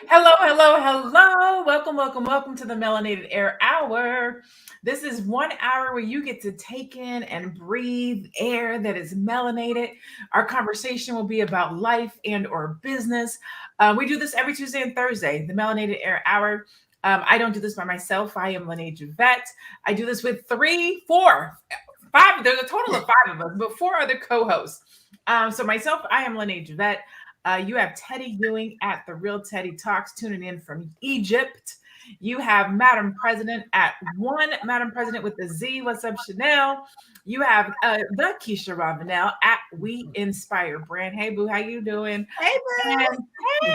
Hello, hello, hello. Welcome to the Melanated Air Hour. This is 1 hour where you get to take in and breathe air that is melanated. Our conversation will be about life and or business. We do this every Tuesday and Thursday, the Melanated Air Hour. I don't do this by myself. I am Lene Javette. I do this with three, four, five. There's a total of five of us, but four other co-hosts. So myself, I am Lene Javette. You have Teddy Ewing at The Real Teddy Talks, tuning in from Egypt. You have Madam President at one Madam President with the Z. What's up, Chanel? You have the Keisha Ravenel at We Inspire Brand. Hey, boo, how you doing? Hey, boo.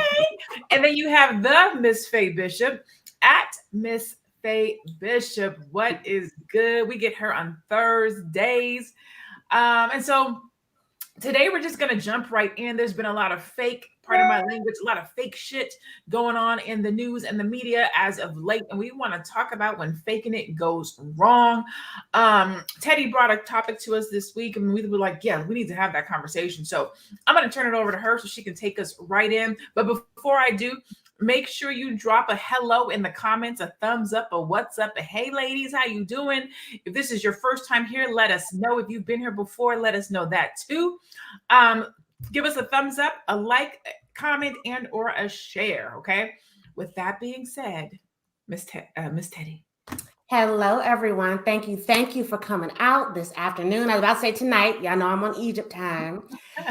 And then you have the Miss Faye Bishop at Miss Faye Bishop. What is good? We get her on Thursdays. And so today we're just going to jump right in. There's been a lot of fake, pardon my language, a lot of fake shit going on in the news and the media as of late. And we want to talk about when faking it goes wrong. Teddy brought a topic to us this week and we were like, yeah, we need to have that conversation. So I'm going to turn it over to her so she can take us right in. But before I do, make sure you drop a hello in the comments, a thumbs up, a what's up, a hey ladies, how you doing? If this is your first time here, let us know. If you've been here before, let us know that too. Give us a thumbs up, a like, comment, and or a share. Okay. With that being said, Miss Teddy. Hello, everyone. Thank you for coming out this afternoon. I was about to say tonight. Y'all know I'm on Egypt time.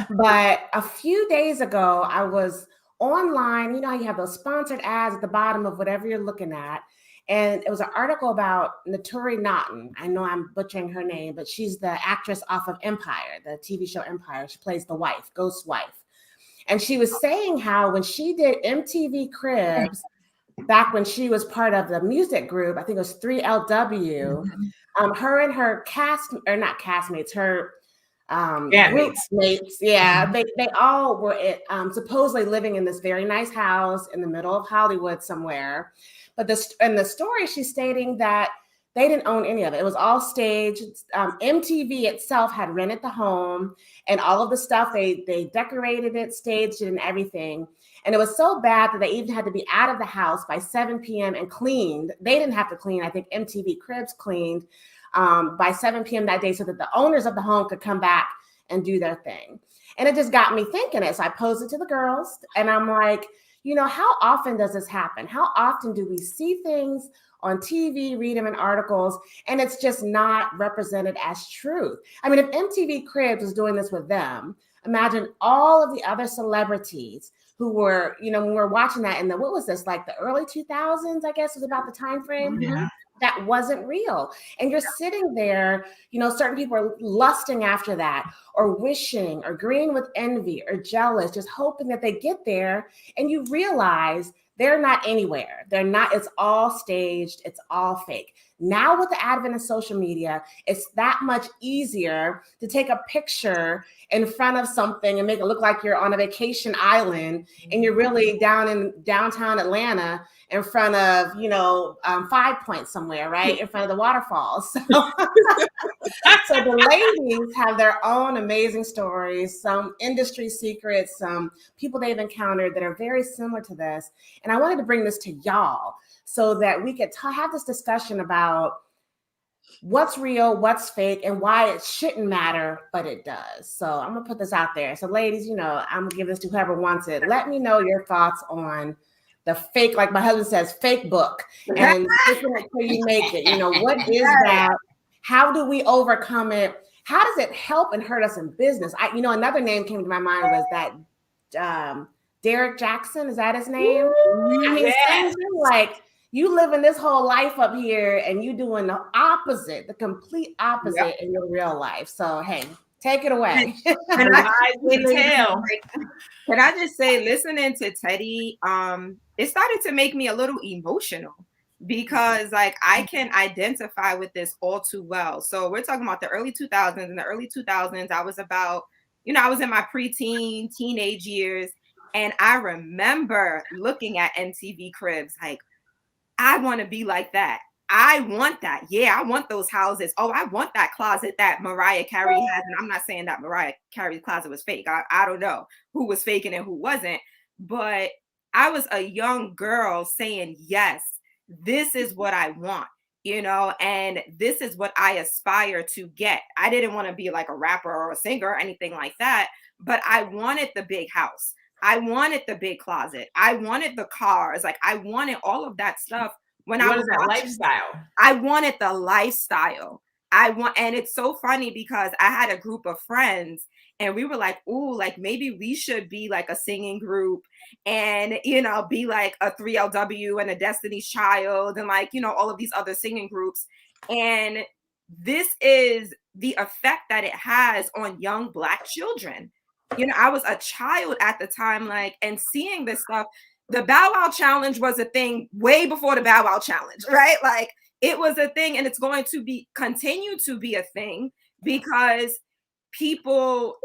But a few days ago, I was online. You know how you have those sponsored ads at the bottom of whatever you're looking at. And it was an article about Naturi Naughton. I know I'm butchering her name, but she's the actress off of Empire, the TV show Empire. She plays the wife, ghost wife. And she was saying how when she did MTV Cribs, back when she was part of the music group, I think it was 3LW, her and her group mates, they all were supposedly living in this very nice house in the middle of Hollywood somewhere. But in the story, she's stating that they didn't own any of it. It was all staged. MTV itself had rented the home and all of the stuff. They decorated it, staged it, and everything. And it was so bad that they even had to be out of the house by 7 p.m. and cleaned. They didn't have to clean. I think MTV Cribs cleaned by 7 p.m. that day so that the owners of the home could come back and do their thing. And it just got me thinking it. So I posed it to the girls and I'm like, you know, how often does this happen? How often do we see things on TV, read them in articles, and it's just not represented as truth? I mean, if MTV Cribs was doing this with them, imagine all of the other celebrities who were, you know, when we were watching that in the, what was this, like the early 2000s, I guess was about the time frame. Yeah. That wasn't real. And you're sitting there, you know, certain people are lusting after that or wishing or agreeing with envy or jealous, just hoping that they get there. And you realize they're not anywhere. They're not, it's all staged. It's all fake. Now with the advent of social media, it's that much easier to take a picture in front of something and make it look like you're on a vacation island and you're really down in downtown Atlanta in front of, you know, 5 Points somewhere, right? In front of the waterfalls. So, so the ladies have their own amazing stories, some industry secrets, some people they've encountered that are very similar to this. And I wanted to bring this to y'all so that we could have this discussion about what's real, what's fake, and why it shouldn't matter, but it does. So I'm gonna put this out there. So ladies, you know, I'm gonna give this to whoever wants it. Let me know your thoughts on the fake, like my husband says, fake book, and until you make it. You know, what is that? How do we overcome it? How does it help and hurt us in business? You know, another name came to my mind was that Derek Jackson. Is that his name? I mean, yeah. Like you living this whole life up here and you doing the opposite, the complete opposite in your real life. So, hey, take it away. Can I just say, listening to Teddy, it started to make me a little emotional because like I can identify with this all too well. So we're talking about the early 2000s. In the early 2000s, I was about, you know, I was in my preteen, teenage years. And I remember looking at MTV Cribs like, I want to be like that. I want that. Yeah, I want those houses. Oh, I want that closet that Mariah Carey has. And I'm not saying that Mariah Carey's closet was fake. I don't know who was faking and who wasn't. But I was a young girl saying, yes, this is what I want, and this is what I aspire to get. I didn't want to be like a rapper or a singer or anything like that, but I wanted the big house. I wanted the big closet. I wanted the cars. Like, I wanted all of that stuff when I What was is that watching. lifestyle? I wanted the lifestyle. And it's so funny because I had a group of friends and we were like, ooh, like maybe we should be like a singing group and, be like a 3LW and a Destiny's Child and like, all of these other singing groups. And this is the effect that it has on young Black children. I was a child at the time, like, and seeing this stuff. The Bow Wow Challenge was a thing way before the Bow Wow Challenge, right? Like, it was a thing, and it's going to continue to be a thing because people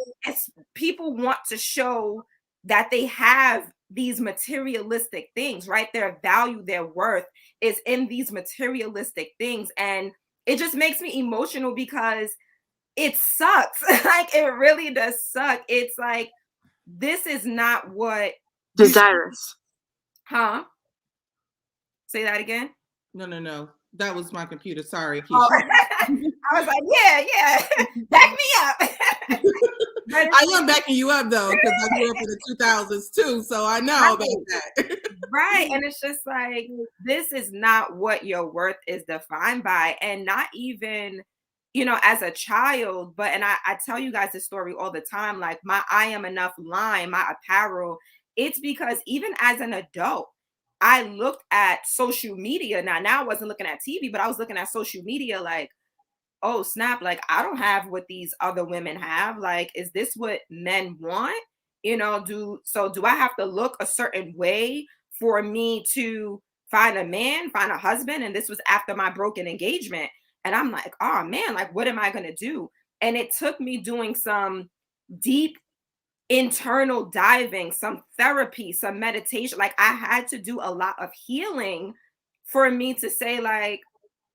want to show that they have these materialistic things, right? Their value, their worth is in these materialistic things. And it just makes me emotional because it sucks. Like, it really does suck. It's like, this is not what desirous. Huh? Say that again? No. That was my computer. Sorry. Oh. I was like, yeah. Back me up. I am backing you up though, because I grew up in the 2000s too, so I know about that. Right. And it's just like, this is not what your worth is defined by. And not even, as a child, and I tell you guys this story all the time, like my I am enough line, my apparel, it's because even as an adult, I looked at social media. Now I wasn't looking at TV, but I was looking at social media like, oh, snap, like I don't have what these other women have. Like, is this what men want? Do I have to look a certain way for me to find a man, find a husband? And this was after my broken engagement. And I'm like, oh man, like, what am I going to do? And it took me doing some deep internal diving, some therapy, some meditation. Like, I had to do a lot of healing for me to say, like,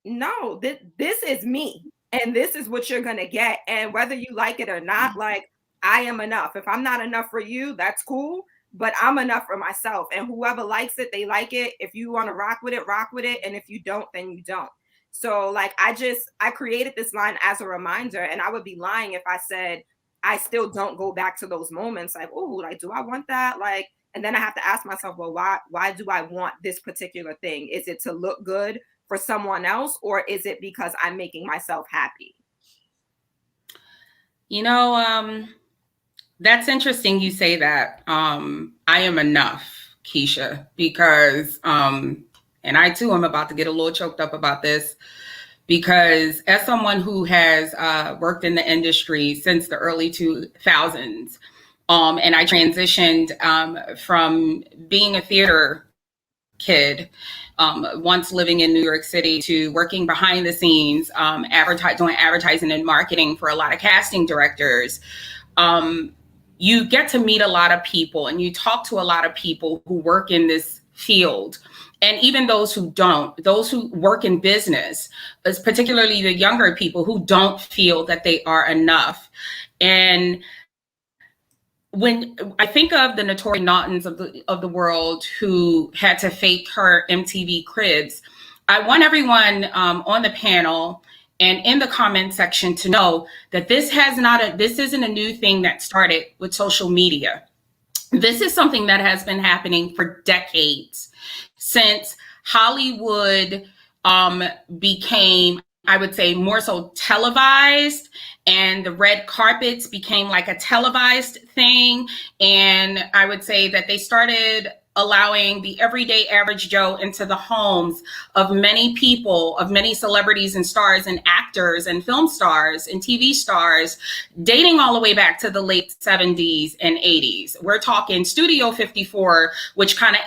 no, this is me and this is what you're gonna get. And whether you like it or not, like, I am enough. If I'm not enough for you, that's cool, but I'm enough for myself. And whoever likes it, they like it. If you want to rock with it. And if you don't, then you don't. So like, I created this line as a reminder, and I would be lying if I said I still don't go back to those moments like, oh, like, do I want that? Like, and then I have to ask myself, well, why do I want this particular thing? Is it to look good for someone else, or is it because I'm making myself happy? That's interesting you say that. I am enough, Keisha, because, and I too am about to get a little choked up about this, because as someone who has worked in the industry since the early 2000s, and I transitioned from being a theater kid, once living in New York City, to working behind the scenes, doing advertising and marketing for a lot of casting directors. You get to meet a lot of people and you talk to a lot of people who work in this field. And even those who don't, those who work in business, particularly the younger people who don't feel that they are enough. And when I think of the Notori Naughtons of the world who had to fake her MTV cribs, I want everyone on the panel and in the comment section to know that this isn't a new thing that started with social media. This is something that has been happening for decades, since Hollywood became, I would say, more so televised, and the red carpets became like a televised thing. And I would say that they started allowing the everyday average Joe into the homes of many people, of many celebrities and stars and actors and film stars and TV stars, dating all the way back to the late 70s and 80s. We're talking Studio 54, which kind of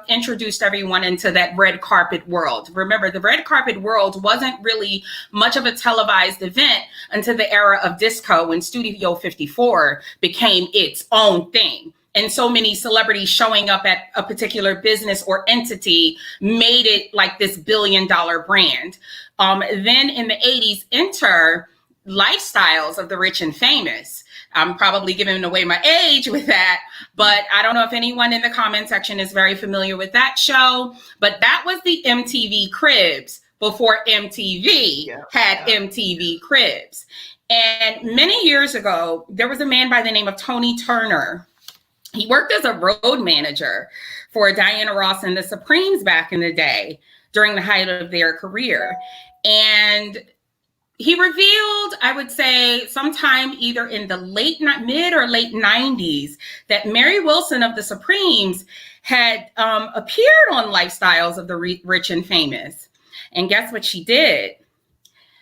introduced everyone into that red carpet world. Remember, the red carpet world wasn't really much of a televised event until the era of disco, when Studio 54 became its own thing. And so many celebrities showing up at a particular business or entity made it like this billion-dollar brand. Then in the 80s, enter lifestyles of the rich and famous. I'm probably giving away my age with that, but I don't know if anyone in the comment section is very familiar with that show, but that was the MTV Cribs before MTV had MTV Cribs. And many years ago, there was a man by the name of Tony Turner. He worked as a road manager for Diana Ross and the Supremes back in the day during the height of their career. And he revealed, I would say, sometime either in the mid or late 90s, that Mary Wilson of the Supremes had appeared on Lifestyles of the Rich and Famous. And guess what she did?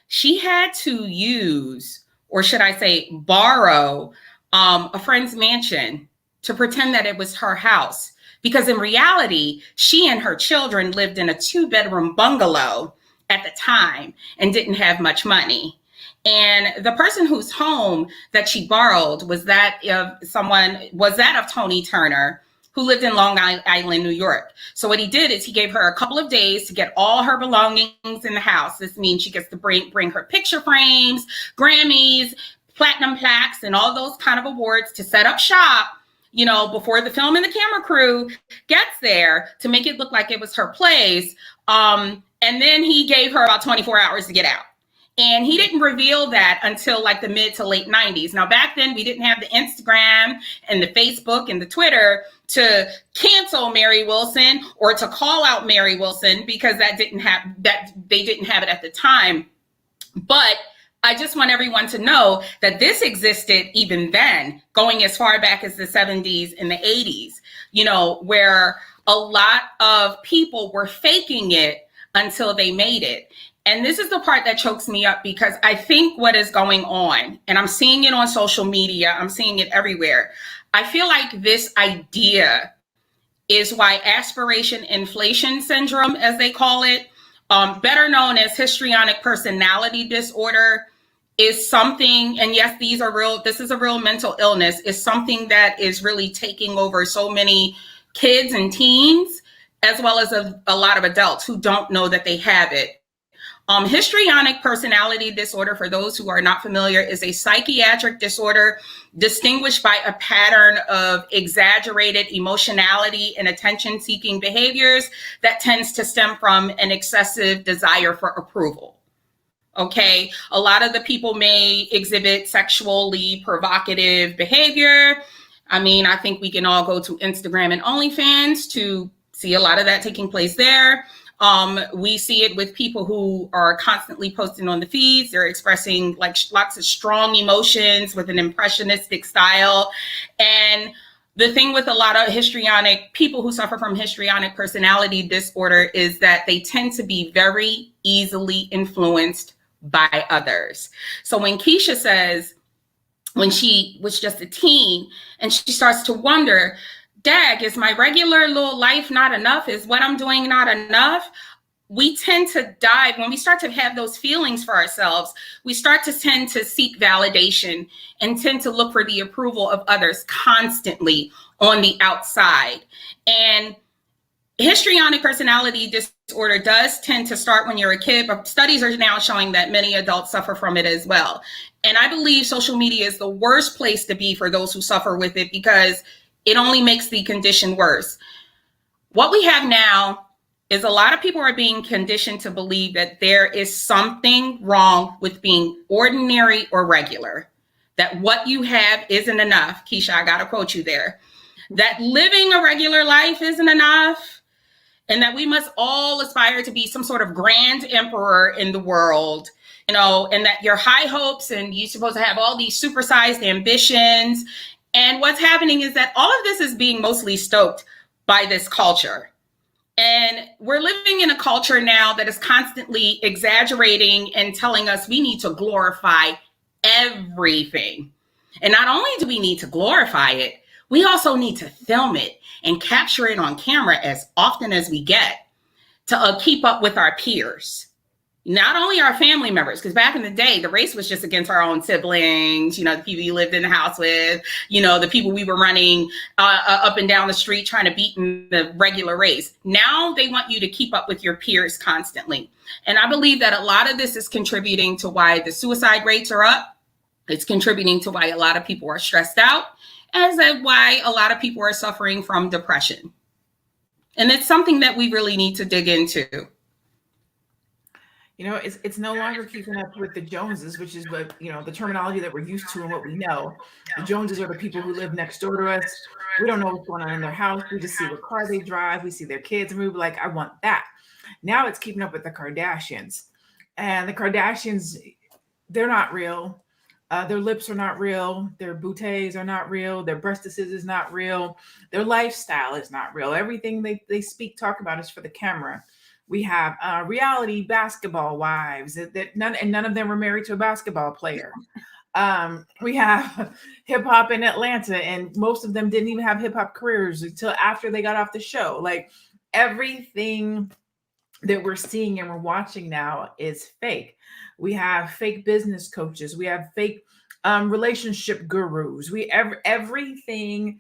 She had to use, or should I say, borrow a friend's mansion to pretend that it was her house. Because in reality, she and her children lived in a 2-bedroom bungalow at the time and didn't have much money. And the person whose home that she borrowed was that of Tony Turner, who lived in Long Island, New York. So what he did is he gave her a couple of days to get all her belongings in the house. This means she gets to bring her picture frames, Grammys, platinum plaques, and all those kind of awards to set up shop, before the film and the camera crew gets there, to make it look like it was her place. And then he gave her about 24 hours to get out. And he didn't reveal that until like the mid to late 90s. Now, back then, we didn't have the Instagram and the Facebook and the Twitter to cancel Mary Wilson or to call out Mary Wilson, because they didn't have it at the time. But I just want everyone to know that this existed even then, going as far back as the 70s and the 80s, where a lot of people were faking it until they made it. And this is the part that chokes me up, because I think what is going on, and I'm seeing it on social media, I'm seeing it everywhere. I feel like this idea is why aspiration inflation syndrome, as they call it, better known as histrionic personality disorder, is something, and yes, this is a real mental illness, is something that is really taking over so many kids and teens, as well as a lot of adults who don't know that they have it. Histrionic personality disorder, for those who are not familiar, is a psychiatric disorder distinguished by a pattern of exaggerated emotionality and attention-seeking behaviors that tends to stem from an excessive desire for approval. Okay, a lot of the people may exhibit sexually provocative behavior. I mean, I think we can all go to Instagram and OnlyFans to see a lot of that taking place there. We see it with people who are constantly posting on the feeds. They're expressing like lots of strong emotions with an impressionistic style. And the thing with a lot of people who suffer from histrionic personality disorder is that they tend to be very easily influenced by others. So when Keisha says, when she was just a teen and she starts to wonder, dag, is my regular little life not enough? Is what I'm doing not enough? We tend to dive, when we start to have those feelings for ourselves, we start to tend to seek validation and tend to look for the approval of others constantly on the outside. And histrionic personality disorder does tend to start when you're a kid, but studies are now showing that many adults suffer from it as well. And I believe social media is the worst place to be for those who suffer with it, because it only makes the condition worse. What we have now is a lot of people are being conditioned to believe that there is something wrong with being ordinary or regular, that what you have isn't enough. Keisha, I got to quote you there, that living a regular life isn't enough, and that we must all aspire to be some sort of grand emperor in the world, and that your high hopes and you're supposed to have all these supersized ambitions. And what's happening is that all of this is being mostly stoked by this culture. And we're living in a culture now that is constantly exaggerating and telling us we need to glorify everything. And not only do we need to glorify it, we also need to film it and capture it on camera as often as we get to keep up with our peers. Not only our family members, because back in the day, the race was just against our own siblings, the people you lived in the house with, the people we were running up and down the street trying to beat in the regular race. Now they want you to keep up with your peers constantly. And I believe that a lot of this is contributing to why the suicide rates are up. It's contributing to why a lot of people are stressed out, as why a lot of people are suffering from depression. And it's something that we really need to dig into. You know, it's no longer keeping up with the Joneses, which is what, you know, the terminology that we're used to and what we know. The Joneses are the people who live next door to us. We don't know what's going on in their house. We just see what car they drive. We see their kids and we're like, I want that. Now it's keeping up with the Kardashians. And the Kardashians, they're not real. Their lips are not real. Their bouteilles are not real. Their breastises is not real. Their lifestyle is not real. Everything they speak, talk about is for the camera. We have reality basketball wives that none of them were married to a basketball player. We have hip hop in Atlanta, and most of them didn't even have hip hop careers until after they got off the show. Like everything that we're seeing and we're watching now is fake. We have fake business coaches. We have fake relationship gurus. Everything,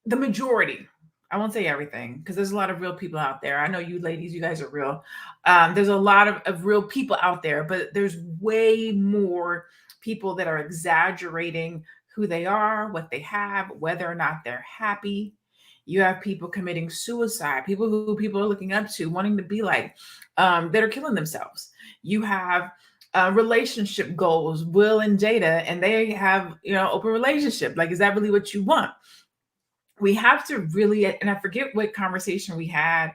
the majority. I won't say everything because there's a lot of real people out there. I know you ladies, you guys are real. There's a lot of real people out there, but there's way more people that are exaggerating who they are, what they have, whether or not they're happy. You have people committing suicide, people who people are looking up to, wanting to be like, that are killing themselves. You have relationship goals, Will and Jada, and they have, you know, open relationship. Like, is that really what you want? We have to really, and I forget what conversation we had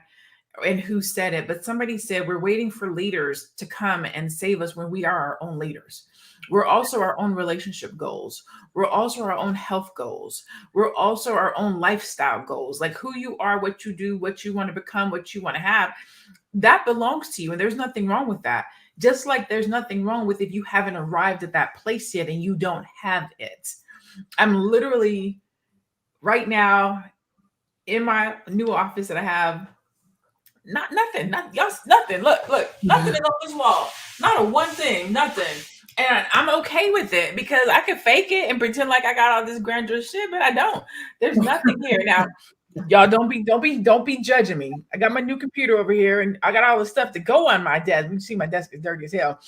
and who said it, but somebody said we're waiting for leaders to come and save us when we are our own leaders. We're also our own relationship goals. We're also our own health goals. We're also our own lifestyle goals, like who you are, what you do, what you want to become, what you want to have. That belongs to you. And there's nothing wrong with that. Just like there's nothing wrong with if you haven't arrived at that place yet and you don't have it. I'm literally right now in my new office that I have, nothing. Look, nothing is on this wall. Not a one thing, nothing. And I'm okay with it because I can fake it and pretend like I got all this grandiose shit, but I don't. There's nothing here. Now, y'all don't be judging me. I got my new computer over here and I got all the stuff to go on my desk. You see my desk is dirty as hell.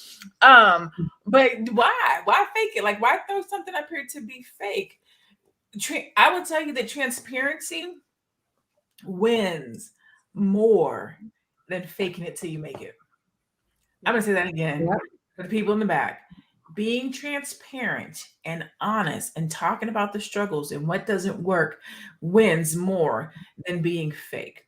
But why fake it? Like, why throw something up here to be fake? I would tell you that transparency wins more than faking it till you make it. I'm gonna say that again for the people in the back. Being transparent and honest and talking about the struggles and what doesn't work wins more than being fake.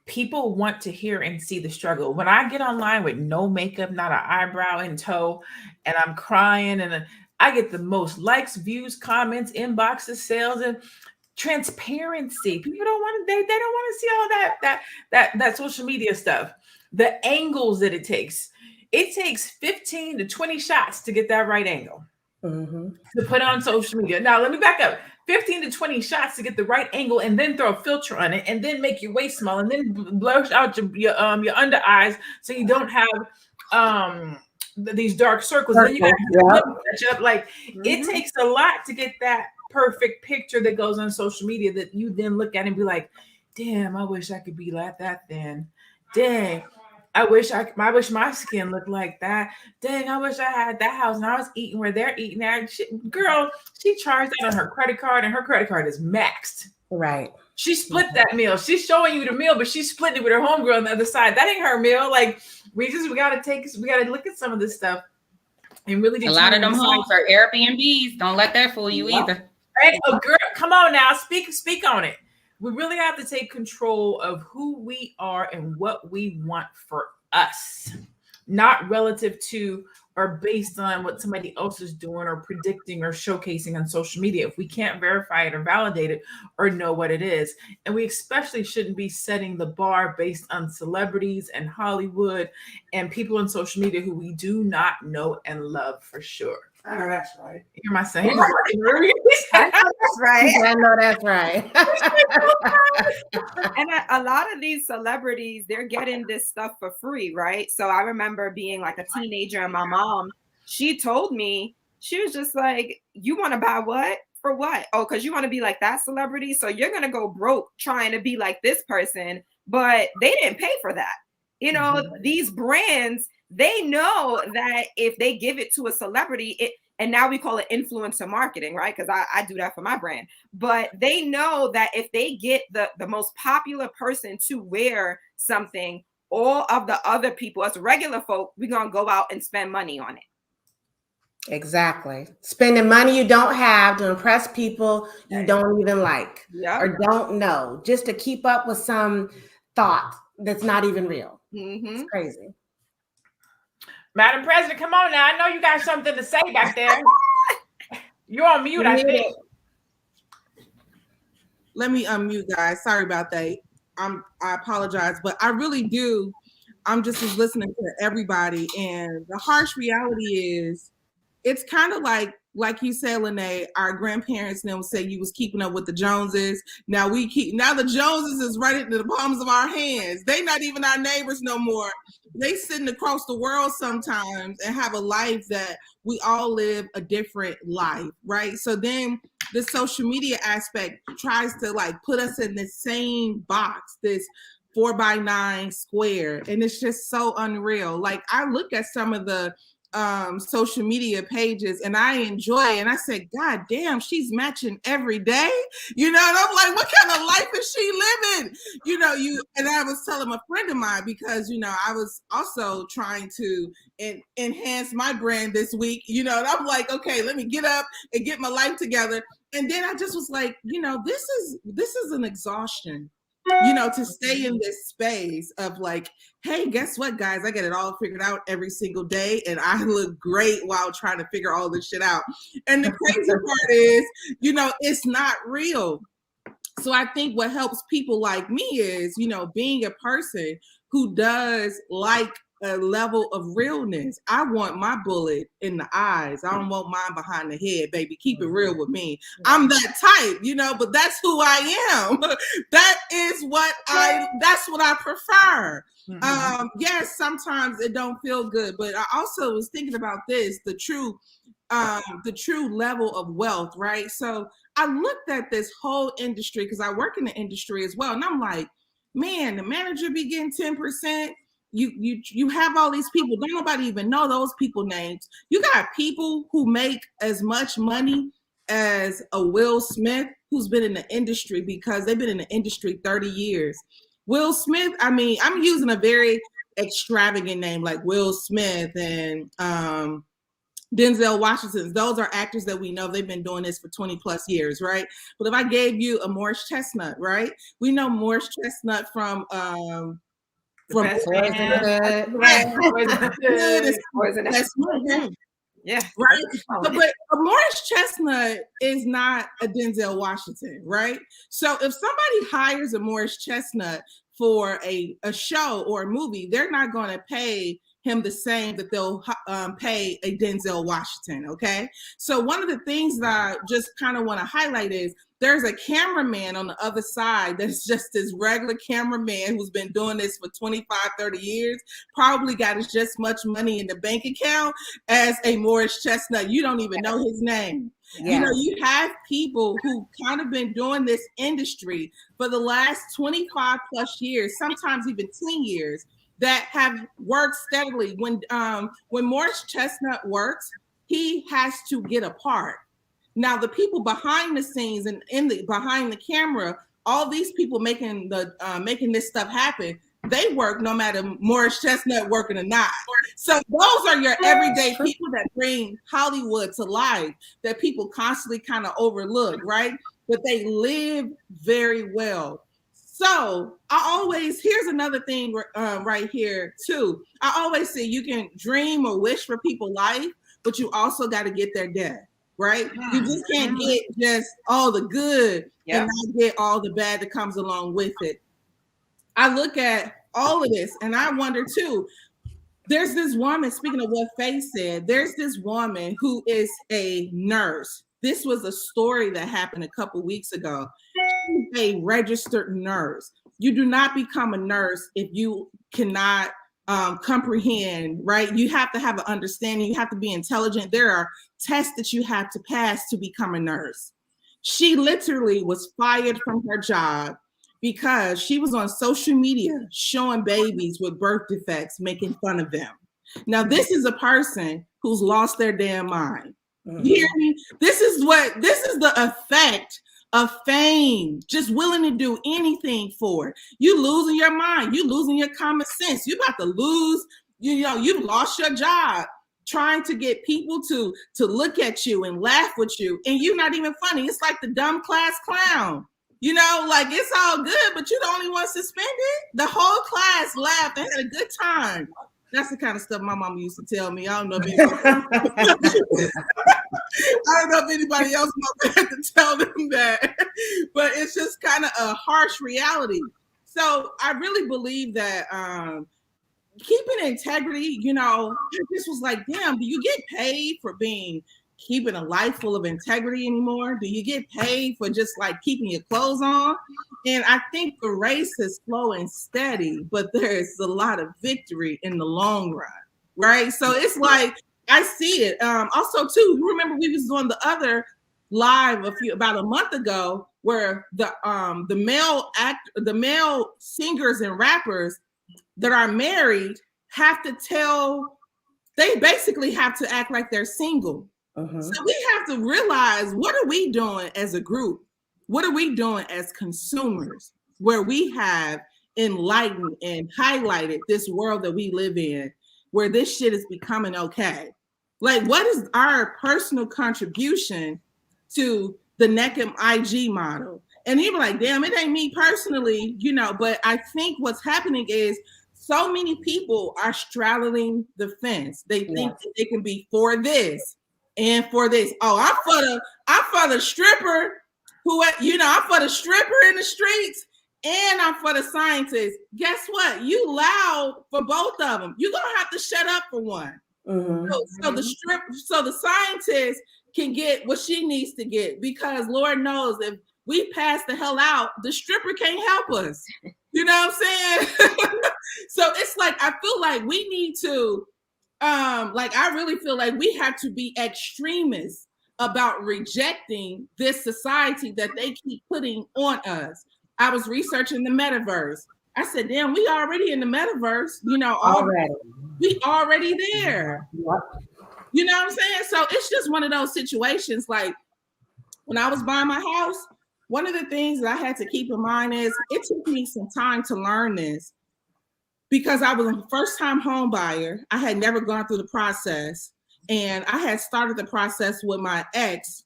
People want to hear and see the struggle. When I get online with no makeup, not an eyebrow in tow, and I'm crying and I get the most likes, views, comments, inboxes, sales, and transparency. People don't want to, they don't want to see all that social media stuff. The angles that it takes 15 to 20 shots to get that right angle to put on social media. Now let me back up. 15 to 20 shots to get the right angle, and then throw a filter on it, and then make your waist small, and then blur out your under eyes so you don't have these dark circles. And then you got to touch up. Like it takes a lot to get that perfect picture that goes on social media that you then look at and be like, damn, I wish I could be like that then. Dang, I wish my skin looked like that. Dang, I wish I had that house and I was eating where they're eating at. Girl, she charged that on her credit card and her credit card is maxed. Right. She split that meal. She's showing you the meal, but she's splitting it with her homegirl on the other side. That ain't her meal. Like we gotta look at some of this stuff and really. A lot of them homes are Airbnbs. Don't let that fool you either. Right? Oh, girl, come on now, speak on it. We really have to take control of who we are and what we want for us, not relative to or based on what somebody else is doing or predicting or showcasing on social media. If we can't verify it or validate it or know what it is, and we especially shouldn't be setting the bar based on celebrities and Hollywood and people on social media who we do not know and love for sure. Oh, that's right. You're my son. That's right. I know that's right. And a lot of these celebrities, they're getting this stuff for free, right? So I remember being like a teenager and my mom, she told me, she was just like, you want to buy what? For what? Oh, because you want to be like that celebrity. So you're going to go broke trying to be like this person, but they didn't pay for that. You know, these brands, they know that if they give it to a celebrity, And now we call it influencer marketing, right? Because I do that for my brand. But they know that if they get the most popular person to wear something, all of the other people, as regular folk, we're going to go out and spend money on it. Exactly. Spending money you don't have to impress people you don't even like or don't know, just to keep up with some thought that's not even real. It's crazy. Madam President, come on now. I know you got something to say back there. You're on mute, I think. Let me unmute, guys. Sorry about that. I apologize, but I really do. I'm just listening to everybody, and the harsh reality is, it's kind of like you said, Lene, our grandparents now say you was keeping up with the Joneses. Now the Joneses is right into the palms of our hands. They not even our neighbors no more. They sitting across the world sometimes and have a life that we all live a different life, right? So then the social media aspect tries to like put us in the same box, this 4x9 square. And it's just so unreal. Like I look at some of the social media pages and I enjoy it. And I said, God damn, she's matching every day. You know, and I'm like, what kind of life is she living? And I was telling a friend of mine because, I was also trying to enhance my brand this week, and I'm like, okay, let me get up and get my life together. And then I just was like, this is an exhaustion. To stay in this space of like, hey, guess what, guys? I get it all figured out every single day, and I look great while trying to figure all this shit out. And the crazy part is, it's not real. So I think what helps people like me is, being a person who does like a level of realness. I want my bullet in the eyes. I don't want mine behind the head, baby. Keep it real with me. I'm that type, but that's who I am. That's what I prefer. Yes, sometimes it don't feel good, but I also was thinking about this, the true level of wealth, right? So I looked at this whole industry because I work in the industry as well. And I'm like, man, the manager be getting 10%. You have all these people. Don't nobody even know those people names. You got people who make as much money as a Will Smith, who's been in the industry because they've been in the industry 30 years. Will Smith, I mean, I'm using a very extravagant name like Will Smith and Denzel Washington. Those are actors that we know. They've been doing this for 20 plus years, right? But if I gave you a Morris Chestnut, right? We know Morris Chestnut from yeah, right. But Morris Chestnut is not a Denzel Washington, right? So if somebody hires a Morris Chestnut for a show or a movie, they're not going to pay him the same that they'll pay a Denzel Washington, okay? So one of the things that I just kind of want to highlight is there's a cameraman on the other side that's just this regular cameraman who's been doing this for 25, 30 years, probably got as just much money in the bank account as a Morris Chestnut. You don't even know his name. Yeah. You have people who kind of been doing this industry for the last 25 plus years, sometimes even 10 years, that have worked steadily. When Morris Chestnut works, he has to get a part. Now, the people behind the scenes and behind the camera, all these people making this stuff happen, they work no matter Morris Chestnut working or not. So those are your everyday people that bring Hollywood to life, that people constantly kind of overlook, right? But they live very well. So here's another thing right here too. I always say you can dream or wish for people life, but you also got to get their death. Right? You just can't get just all the good and not get all the bad that comes along with it. I look at all of this and I wonder too, there's this woman, speaking of what Faye said, there's this woman who is a nurse. This was a story that happened a couple weeks ago. She's a registered nurse. You do not become a nurse if you cannot comprehend, right? You have to have an understanding. You have to be intelligent. There are tests that you have to pass to become a nurse. She literally was fired from her job because she was on social media showing babies with birth defects, making fun of them. Now, this is a person who's lost their damn mind. You hear me? This is the effect of fame. Just willing to do anything for it. You losing your mind. You losing your common sense. You about to lose, you've lost your job trying to get people to look at you and laugh with you. And you're not even funny. It's like the dumb class clown. Like it's all good, but you're the only one suspended. The whole class laughed and had a good time. That's the kind of stuff my mama used to tell me. I don't know if anybody else had to tell them that, but it's just kind of a harsh reality. So I really believe that keeping integrity, I just was like, damn, do you get paid for keeping a life full of integrity anymore? Do you get paid for just like keeping your clothes on? And I think the race is slow and steady, but there's a lot of victory in the long run, right? So it's like, I see it. Also too, you remember we was doing the other live about a month ago where the male singers and rappers that are married they basically have to act like they're single. So we have to realize, what are we doing as a group? What are we doing as consumers, where we have enlightened and highlighted this world that we live in, where this shit is becoming okay? Like, what is our personal contribution to the Neckham IG model? And you're like, damn, it ain't me personally, but I think what's happening is so many people are straddling the fence. They think that they can be for this and for this. Oh, I'm for the stripper I'm for the stripper in the streets, and I'm for the scientist. Guess what? You loud for both of them. You're gonna have to shut up for one. So the scientist can get what she needs to get, because Lord knows if we pass the hell out, the stripper can't help us. You know what I'm saying? So it's like, I feel like we need to, I really feel like we have to be extremists about rejecting this society that they keep putting on us. I was researching the metaverse. I said, damn, we already in the metaverse, already. We already there. Yep. You know what I'm saying? So it's just one of those situations. Like when I was buying my house, one of the things that I had to keep in mind is it took me some time to learn this, because I was a first-time home buyer. I had never gone through the process, and I had started the process with my ex,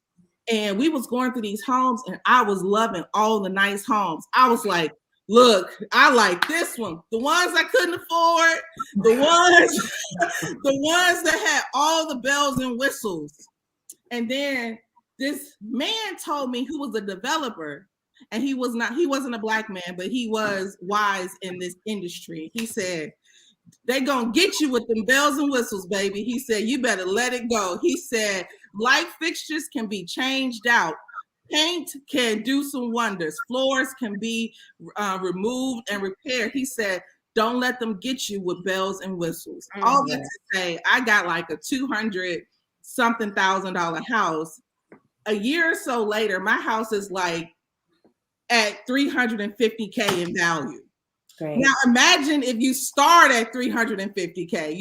and we was going through these homes, and I was loving all the nice homes. I was like, look, I like this one. The ones I couldn't afford, the ones that had all the bells and whistles. And then this man told me, who was a developer, and he wasn't a black man, but he was wise in this industry. He said, they gonna get you with them bells and whistles, baby. He said, you better let it go. He said, light fixtures can be changed out. Paint can do some wonders. Floors can be removed and repaired. He said, don't let them get you with bells and whistles. All that to say, I got like a $200-something thousand house. A year or so later, my house is like at $350K in value. Great. Now imagine if you start at $350K,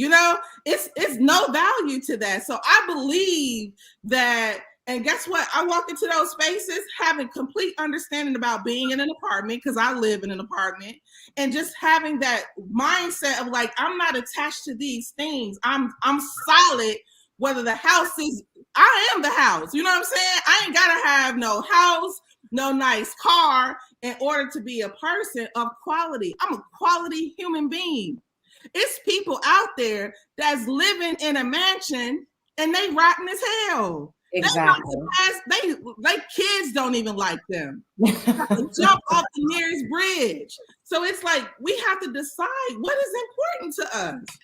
it's no value to that. So I believe that, and guess what? I walk into those spaces having complete understanding about being in an apartment, because I live in an apartment, and just having that mindset of like, I'm not attached to these things. I'm solid, whether the house is, I am the house. You know what I'm saying? I ain't gotta have no house, no nice car in order to be a person of quality. I'm a quality human being. It's people out there that's living in a mansion and they rotten as hell. Exactly. They kids don't even like them. Jump off the nearest bridge. So it's like we have to decide what is important to us,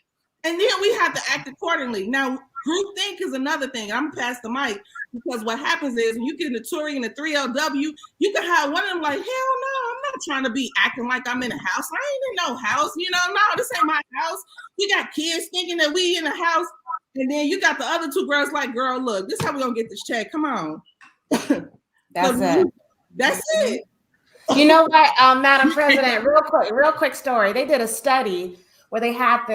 and then we have to act accordingly. Now, groupthink is another thing. I'm gonna pass the mic, because what happens is when you get in the Tory and the 3LW, you can have one of them like, hell no, I'm not trying to be acting like I'm in a house. I ain't in no house. No, this ain't my house. We got kids thinking that we in a house. And then you got the other two girls like, girl, look, this is how we're going to get this check. Come on. That's it. You know what, Madam President, real quick story. They did a study where they had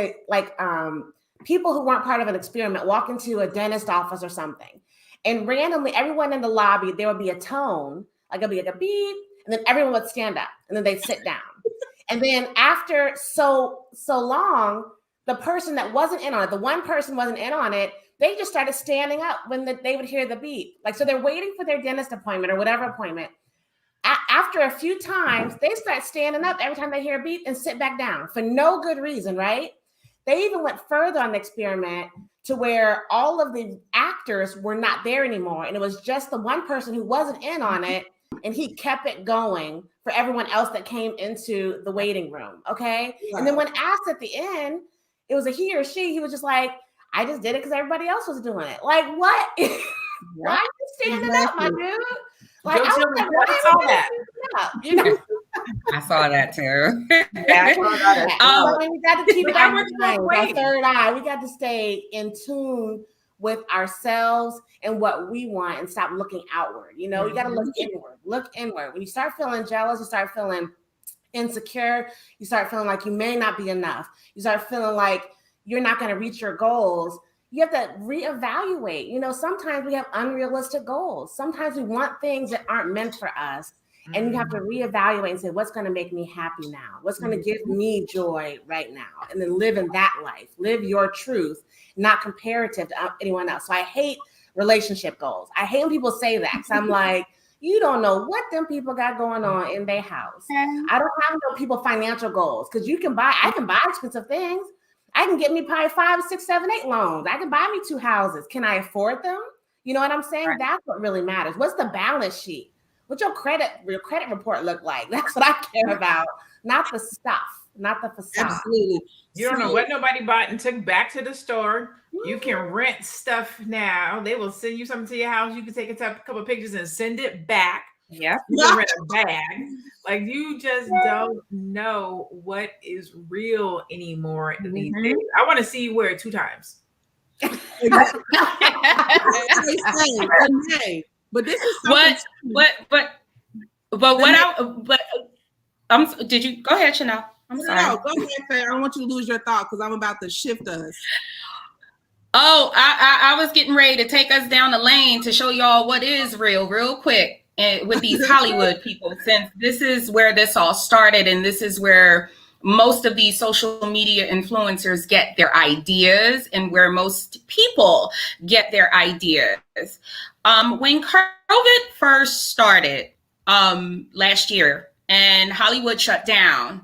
people who weren't part of an experiment walk into a dentist office or something. And randomly, everyone in the lobby, there would be a tone, like it'd be like a beep, and then everyone would stand up, and then they'd sit down. And then after so long, the person that wasn't in on it, the one person wasn't in on it, they just started standing up when they would hear the beep. Like, so they're waiting for their dentist appointment or whatever appointment. After a few times, they start standing up every time they hear a beep and sit back down for no good reason, right? They even went further on the experiment to where all of the actors were not there anymore. And it was just the one person who wasn't in on it. And he kept it going for everyone else that came into the waiting room. Okay. Wow. And then when asked at the end, it was a he or she, he was just like, I just did it because everybody else was doing it. Like, what? Why are you standing up, my dude? Like, I was like, why saw that? You know? I saw that too. Yeah, so we got to keep it our third eye. We got to stay in tune with ourselves and what we want and stop looking outward. You know, you got to look inward. Look inward. When you start feeling jealous, you start feeling insecure, you start feeling like you may not be enough. You start feeling like you're not going to reach your goals. You have to reevaluate. You know, sometimes we have unrealistic goals. Sometimes we want things that aren't meant for us. And you have to reevaluate and say, what's going to make me happy now? What's going to give me joy right now? And then live in that life. Live your truth, not comparative to anyone else. So I hate relationship goals. I hate when people say that. So I'm like, you don't know what them people got going on in their house. I don't have no people financial goals because I can buy expensive things. I can get me probably 5, 6, 7, 8 loans. I can buy me 2 houses. Can I afford them? You know what I'm saying? Right. That's what really matters. What's the balance sheet? What your credit report look like? That's what I care about, not the stuff, not the facade. Absolutely. You don't know what nobody bought and took back to the store. You can rent stuff now. They will send you something to your house. You can take a couple of pictures and send it back. Yeah. You can rent a bag. Like, you just don't know what is real anymore these days. I want to see you wear it 2 times. But this is did you go ahead, Chanel? I'm sorry. No, go ahead, Faye. I don't want you to lose your thought because I'm about to shift us. Oh, I was getting ready to take us down the lane to show y'all what is real quick, and with these Hollywood people, since this is where this all started, and this is where most of these social media influencers get their ideas and where most people get their ideas. When COVID first started last year and Hollywood shut down,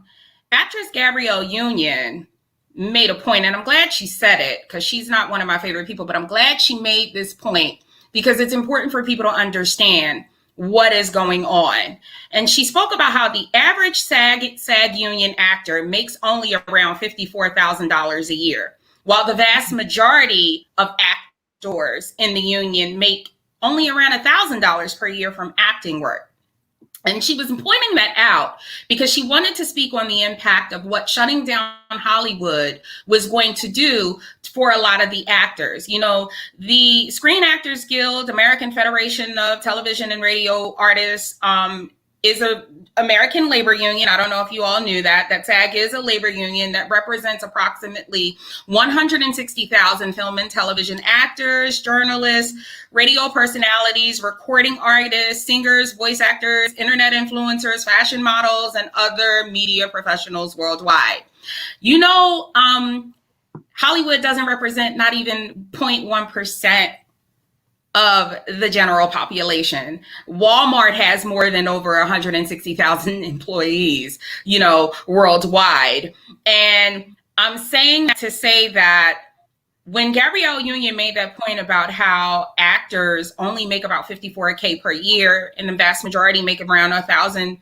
actress Gabrielle Union made a point, and I'm glad she said it because she's not one of my favorite people, but I'm glad she made this point because it's important for people to understand what is going on. And she spoke about how the average SAG union actor makes only around $54,000 a year, while the vast majority of actors in the union make only around $1,000 per year from acting work. And she was pointing that out because she wanted to speak on the impact of what shutting down Hollywood was going to do for a lot of the actors. You know, the Screen Actors Guild, American Federation of Television and Radio Artists, is a American labor union. I don't know if you all knew that SAG is a labor union that represents approximately 160,000 film and television actors, journalists, radio personalities, recording artists, singers, voice actors, internet influencers, fashion models, and other media professionals worldwide. You know, Hollywood doesn't represent not even 0.1% of the general population. Walmart has more than over 160,000 employees, you know, worldwide. And I'm saying that to say that when Gabrielle Union made that point about how actors only make about $54K per year, and the vast majority make around $1,000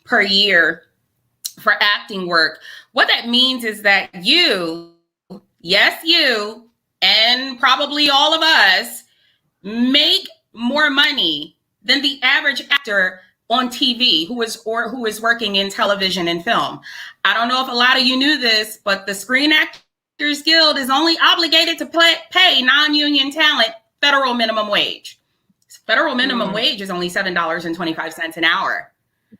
per year for acting work, what that means is that you, and probably all of us, make more money than the average actor on TV who is working in television and film. I don't know if a lot of you knew this, but the Screen Actors Guild is only obligated to pay non-union talent federal minimum wage. Federal minimum wage is only $7.25 an hour.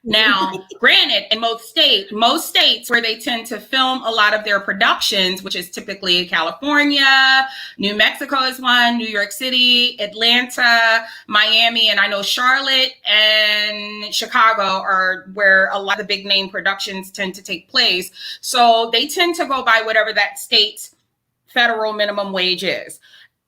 Now, granted, in most states where they tend to film a lot of their productions, which is typically California, New Mexico is one, New York City, Atlanta, Miami, and I know Charlotte and Chicago are where a lot of the big name productions tend to take place. So they tend to go by whatever that state's federal minimum wage is.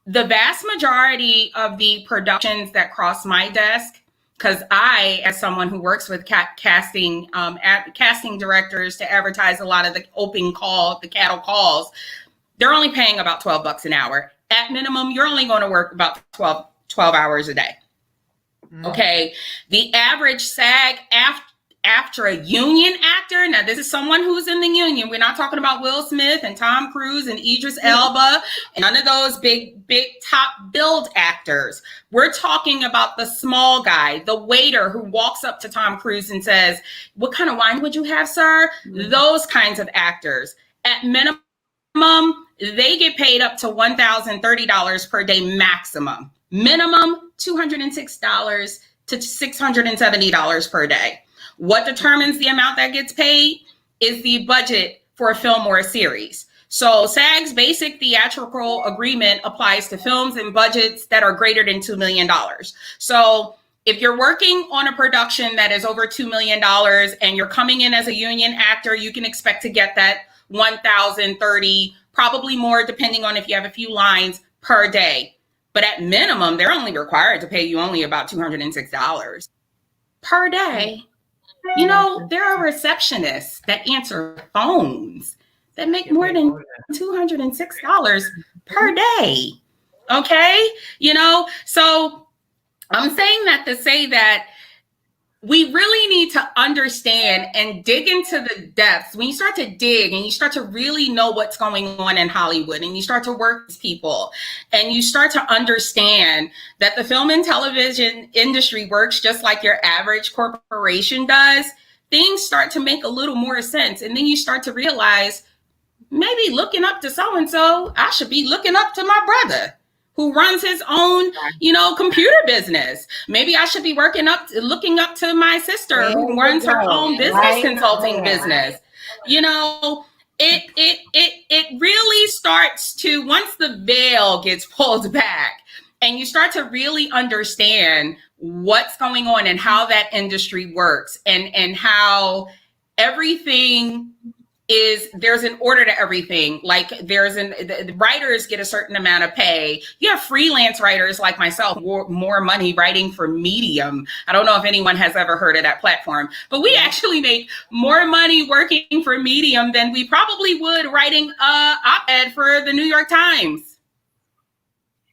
The vast majority of the productions that cross my desk, because I, as someone who works with casting directors to advertise a lot of the the cattle calls, they're only paying about $12 an hour. At minimum, you're only going to work about 12 hours a day. Okay. The average SAG after a union actor, now this is someone who's in the union. We're not talking about Will Smith and Tom Cruise and Idris Elba and none of those big top billed actors. We're talking about the small guy, the waiter who walks up to Tom Cruise and says, "What kind of wine would you have, sir?" Those kinds of actors. At minimum, they get paid up to $1,030 per day maximum. Minimum $206 to $670 per day. What determines the amount that gets paid is the budget for a film or a series. So SAG's basic theatrical agreement applies to films and budgets that are greater than $2 million. So if you're working on a production that is over $2 million and you're coming in as a union actor, you can expect to get that $1,030, probably more depending on if you have a few lines per day. But at minimum, they're only required to pay you only about $206 per day. You know, there are receptionists that answer phones that make more than $206 per day. Okay. You know, so I'm saying that to say that we really need to understand and dig into the depths. When you start to dig and you start to really know what's going on in Hollywood and you start to work with people and you start to understand that the film and television industry works just like your average corporation does, things start to make a little more sense. And then you start to realize, maybe looking up to so-and-so, I should be looking up to my brother who runs his own, computer business. Maybe I should be looking up to my sister who runs her own business consulting business. You know, it really starts to, once the veil gets pulled back and you start to really understand what's going on and how that industry works and how everything there's an order to everything. Like the writers get a certain amount of pay. You have freelance writers like myself, more money writing for Medium. I don't know if anyone has ever heard of that platform, but we actually make more money working for Medium than we probably would writing op-ed for the New York Times.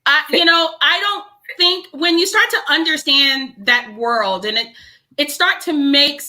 I don't think when you start to understand that world and it starts to make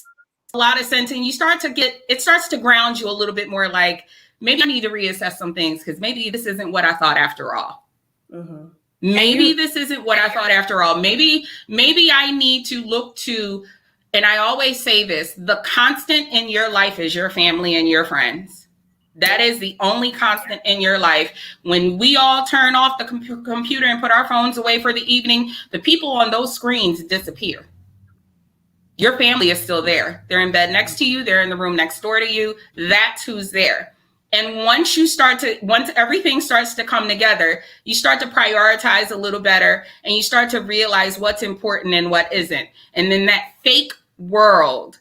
a lot of sense, and it starts to ground you a little bit more, like maybe I need to reassess some things because maybe this isn't what I thought after all. Mm-hmm. Maybe this isn't what I thought after all. Maybe I need to look to, and I always say this, the constant in your life is your family and your friends. That is the only constant in your life. When we all turn off the computer and put our phones away for the evening, the people on those screens disappear. Your family is still there. They're in bed next to you. They're in the room next door to you. That's who's there. And once everything starts to come together, you start to prioritize a little better and you start to realize what's important and what isn't. And then that fake world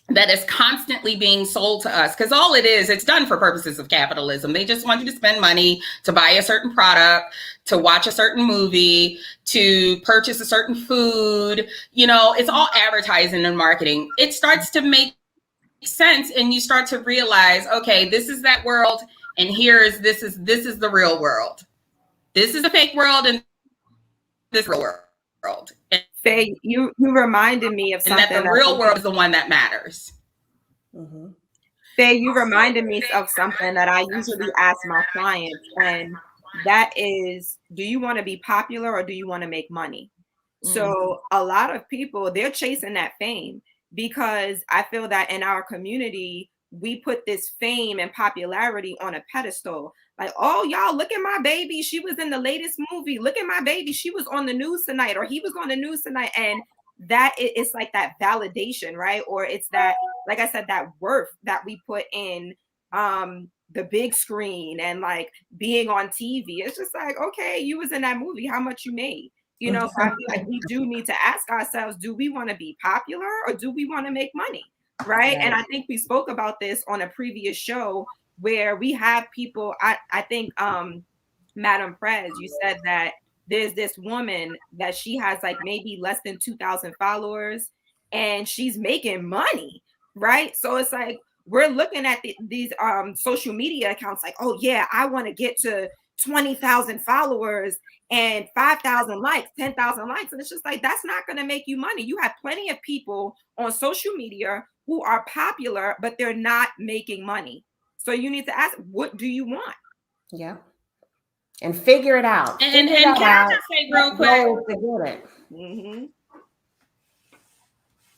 that is constantly being sold to us, because all it is, it's done for purposes of capitalism. They just want you to spend money to buy a certain product, to watch a certain movie, to purchase a certain food. It's all advertising and marketing. It starts to make sense and you start to realize, okay, this is that world and this is the real world. This is the fake world and this real world. Faye, you reminded me of something. And that the real world is the one that matters. Mm-hmm. Faye, you reminded me of something that I usually ask my clients, and that is, do you want to be popular or do you want to make money? Mm-hmm. So a lot of people, they're chasing that fame because I feel that in our community, we put this fame and popularity on a pedestal. Like, oh, y'all, look at my baby. She was in the latest movie. Look at my baby. She was on the news tonight, or he was on the news tonight. And that it's like that validation, right? Or it's that, like I said, that worth that we put in the big screen and like being on TV. It's just like, okay, you was in that movie, how much you made? You know, so I feel like we do need to ask ourselves, do we want to be popular or do we want to make money? Right. And I think we spoke about this on a previous show where we have people, I think Madam Prez, you said that there's this woman that she has like maybe less than 2,000 followers and she's making money, right? So it's like we're looking at these social media accounts like, oh yeah, I want to get to 20,000 followers and 5,000 likes, 10,000 likes. And it's just like, that's not going to make you money. You have plenty of people on social media who are popular, but they're not making money. So you need to ask, what do you want? Yeah. And figure it out. And can I just say real quick? Mm-hmm.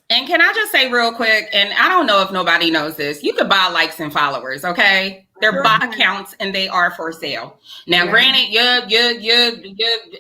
And can I just say real quick, and I don't know if nobody knows this, you could buy likes and followers, okay? They're bot accounts and they are for sale. Now, granted, your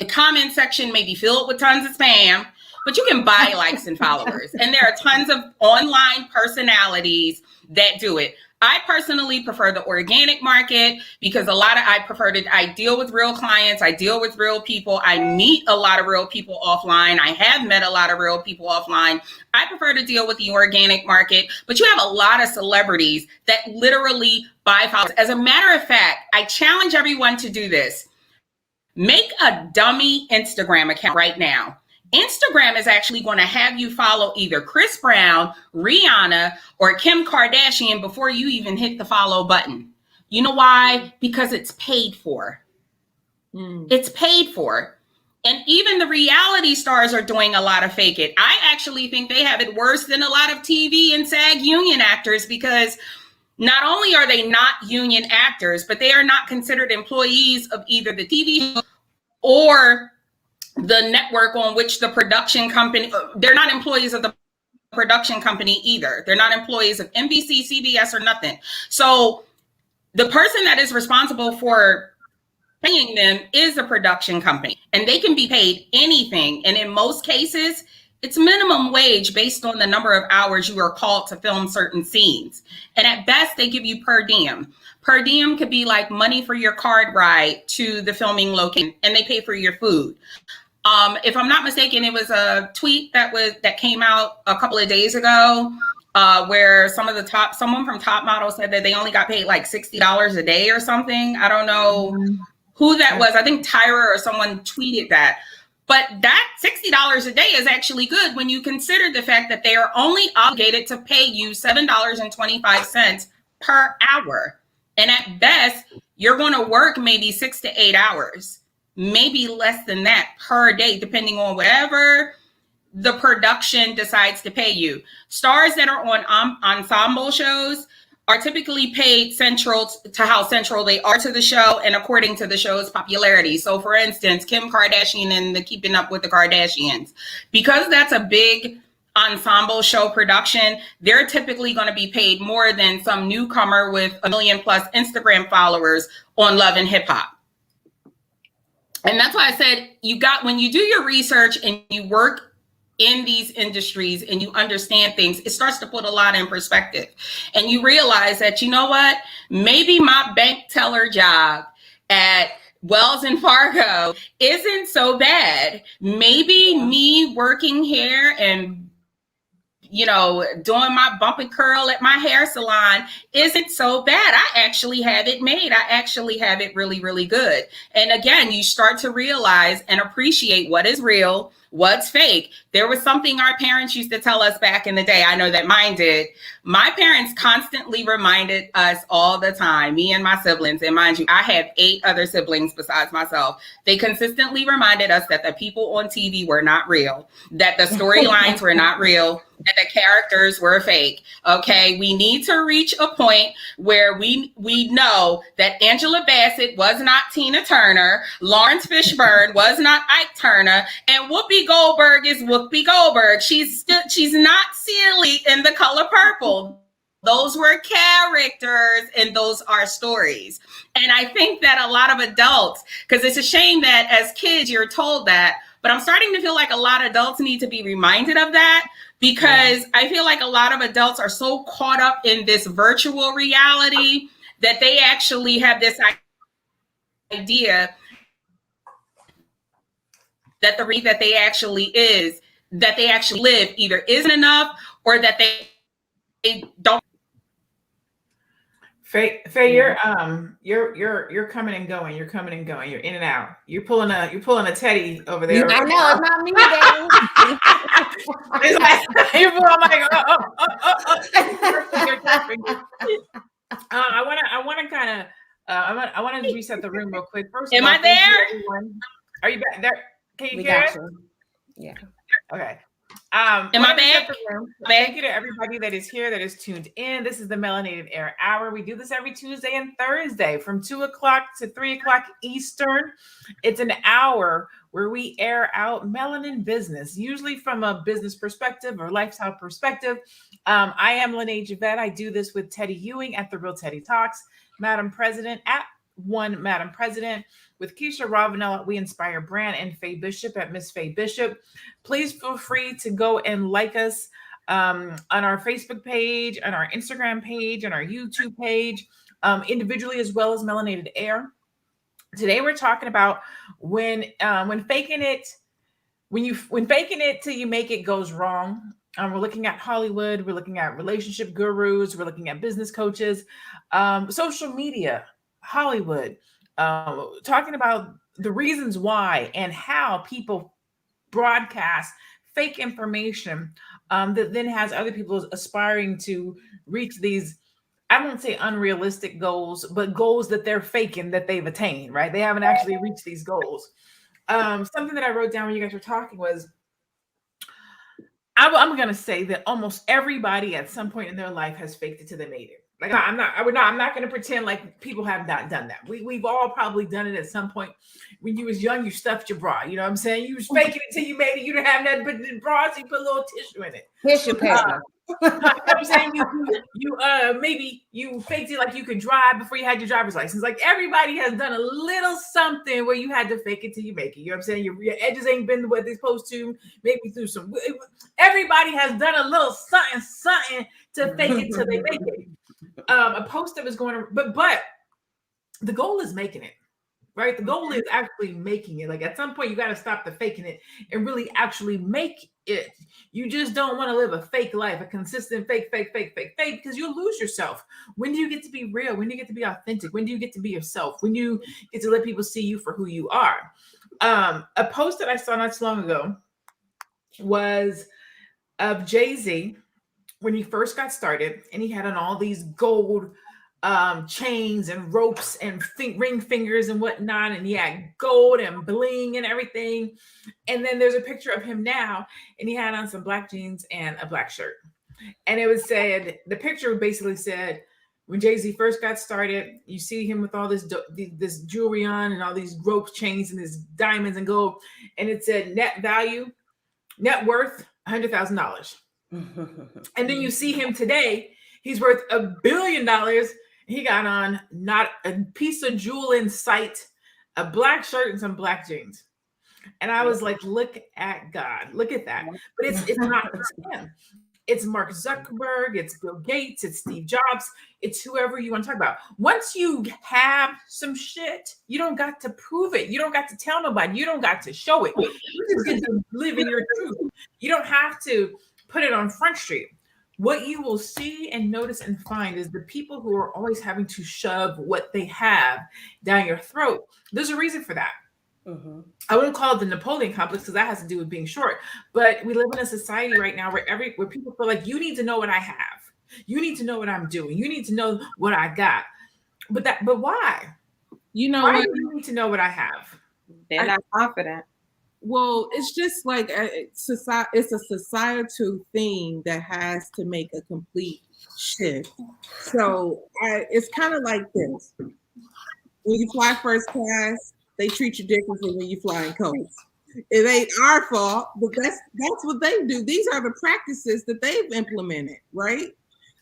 comment section may be filled with tons of spam, but you can buy likes and followers. And there are tons of online personalities that do it. I personally prefer the organic market because I deal with real clients. I deal with real people. I meet a lot of real people offline. I have met a lot of real people offline. I prefer to deal with the organic market, but you have a lot of celebrities that literally buy followers. As a matter of fact, I challenge everyone to do this. Make a dummy Instagram account right now. Instagram is actually going to have you follow either Chris Brown, Rihanna, or Kim Kardashian before you even hit the follow button. You know why? Because it's paid for. It's paid for. And even the reality stars are doing a lot of fake it. I actually think they have it worse than a lot of TV and SAG union actors because not only are they not union actors, but they are not considered employees of either the TV or the network on which the production company, they're not employees of the production company either. They're not employees of NBC, CBS, or nothing. So the person that is responsible for paying them is the production company, and they can be paid anything. And in most cases, it's minimum wage based on the number of hours you are called to film certain scenes. And at best, they give you per diem. Per diem could be like money for your card ride to the filming location, and they pay for your food. If I'm not mistaken, it was a tweet that came out a couple of days ago where someone from Top Model said that they only got paid like $60 a day or something. I don't know who that was. I think Tyra or someone tweeted that. But that $60 a day is actually good when you consider the fact that they are only obligated to pay you $7.25 per hour. And at best, you're going to work maybe 6 to 8 hours. Maybe less than that per day, depending on whatever the production decides to pay you. Stars that are on ensemble shows are typically paid central to how central they are to the show and according to the show's popularity. So for instance, Kim Kardashian and the Keeping Up with the Kardashians, because that's a big ensemble show production, they're typically going to be paid more than some newcomer with 1 million plus Instagram followers on Love and Hip Hop. And that's why I said when you do your research and you work in these industries and you understand things, it starts to put a lot in perspective. And you realize that, you know what, maybe my bank teller job at Wells and Fargo isn't so bad. Maybe me working here and doing my bump and curl at my hair salon isn't so bad. I actually have it made. I actually have it really, really good. And again, you start to realize and appreciate what is real, what's fake. There was something our parents used to tell us back in the day. I know that mine did. My parents constantly reminded us all the time, me and my siblings, and mind you, I have 8 other siblings besides myself. They consistently reminded us that the people on TV were not real, that the storylines were not real, that the characters were fake. Okay, we need to reach a point where we know that Angela Bassett was not Tina Turner, Lawrence Fishburne was not Ike Turner, and Whoopi Goldberg is Whoopi Goldberg. She's not Celie in The Color Purple. Those were characters and those are stories. And I think that a lot of adults, because it's a shame that as kids you're told that, But I'm starting to feel like a lot of adults need to be reminded of that, because I feel like a lot of adults are so caught up in this virtual reality that they actually have this idea that the that they actually live either isn't enough, or that they don't. Faye, you're coming and going. You're coming and going. You're in and out. You're pulling a Teddy over there. I know it's not me, Dave. It's like you're pulling like, I want to reset the room real quick. First, am I there? Are you back there? Can you We hear got it? you. Yeah. Okay. Am I back? Thank you to everybody that is here, that is tuned in. This is the Melanated Air Hour. We do this every Tuesday and Thursday from 2 o'clock to 3 o'clock Eastern. It's an hour where we air out melanin business, usually from a business perspective or lifestyle perspective. I am Lene Javette. I do this with Teddy Ewing at The Real Teddy Talks, Madam President at One Madam President, with Keisha Ravenel at We Inspire Brand, and Faye Bishop at Miss Faye Bishop. Please feel free to go and like us on our Facebook page, on our Instagram page, on our YouTube page, individually as well as Melanated Air. Today we're talking about when faking it till you make it goes wrong. We're looking at Hollywood. We're looking at relationship gurus. We're looking at business coaches, social media, Hollywood, talking about the reasons why and how people broadcast fake information that then has other people aspiring to reach these, I won't say unrealistic goals, but goals that they're faking that they've attained, right? They haven't actually reached these goals. Something that I wrote down when you guys were talking was, I'm going to say that almost everybody at some point in their life has faked it till they made it. Like I'm not going to pretend like people have not done that. We've all probably done it at some point. When you was young, you stuffed your bra. You know what I'm saying? You was faking it till you made it. You didn't have nothing but the bra, so you put a little tissue in it. Tissue paper. You know what I'm saying? Maybe you faked it like you could drive before you had your driver's license. Like everybody has done a little something where you had to fake it till you make it. You know what I'm saying? Your edges ain't been what they're supposed to. Maybe through some. Everybody has done a little something to fake it till they make it. A post that was going to, but the goal is making it, right? The goal is actually making it. Like at some point you got to stop the faking it and really actually make it. You just don't want to live a fake life, a consistent fake, because you'll lose yourself. When do you get to be real? When do you get to be authentic? When do you get to be yourself? When you get to let people see you for who you are? A post that I saw not so long ago was of Jay-Z when he first got started, and he had on all these gold chains and ropes and ring fingers and whatnot, and he had gold and bling and everything. And then there's a picture of him now, and he had on some black jeans and a black shirt. And it was said, the picture basically said, when Jay-Z first got started, you see him with all this jewelry on and all these rope chains and his diamonds and gold, and it said net worth $100,000. And then you see him today, he's worth $1 billion. He got on not a piece of jewel in sight, a black shirt and some black jeans. And I was like, look at God, look at that. But it's not just him. It's Mark Zuckerberg, it's Bill Gates, it's Steve Jobs, it's whoever you want to talk about. Once you have some shit, you don't got to prove it. You don't got to tell nobody. You don't got to show it. You just get to live in your truth. You don't have to put it on Front Street. What you will see and notice and find is the people who are always having to shove what they have down your throat. There's a reason for that. Mm-hmm. I wouldn't call it the Napoleon complex because that has to do with being short. But we live in a society right now where people feel like you need to know what I have. You need to know what I'm doing. You need to know what I got. But why? You know, why do you need to know what I have? They're not confident. Well, it's just like it's a societal thing that has to make a complete shift. So it's kind of like this. When you fly first class, they treat you differently when you fly in coach. It ain't our fault, but that's what they do. These are the practices that they've implemented, right?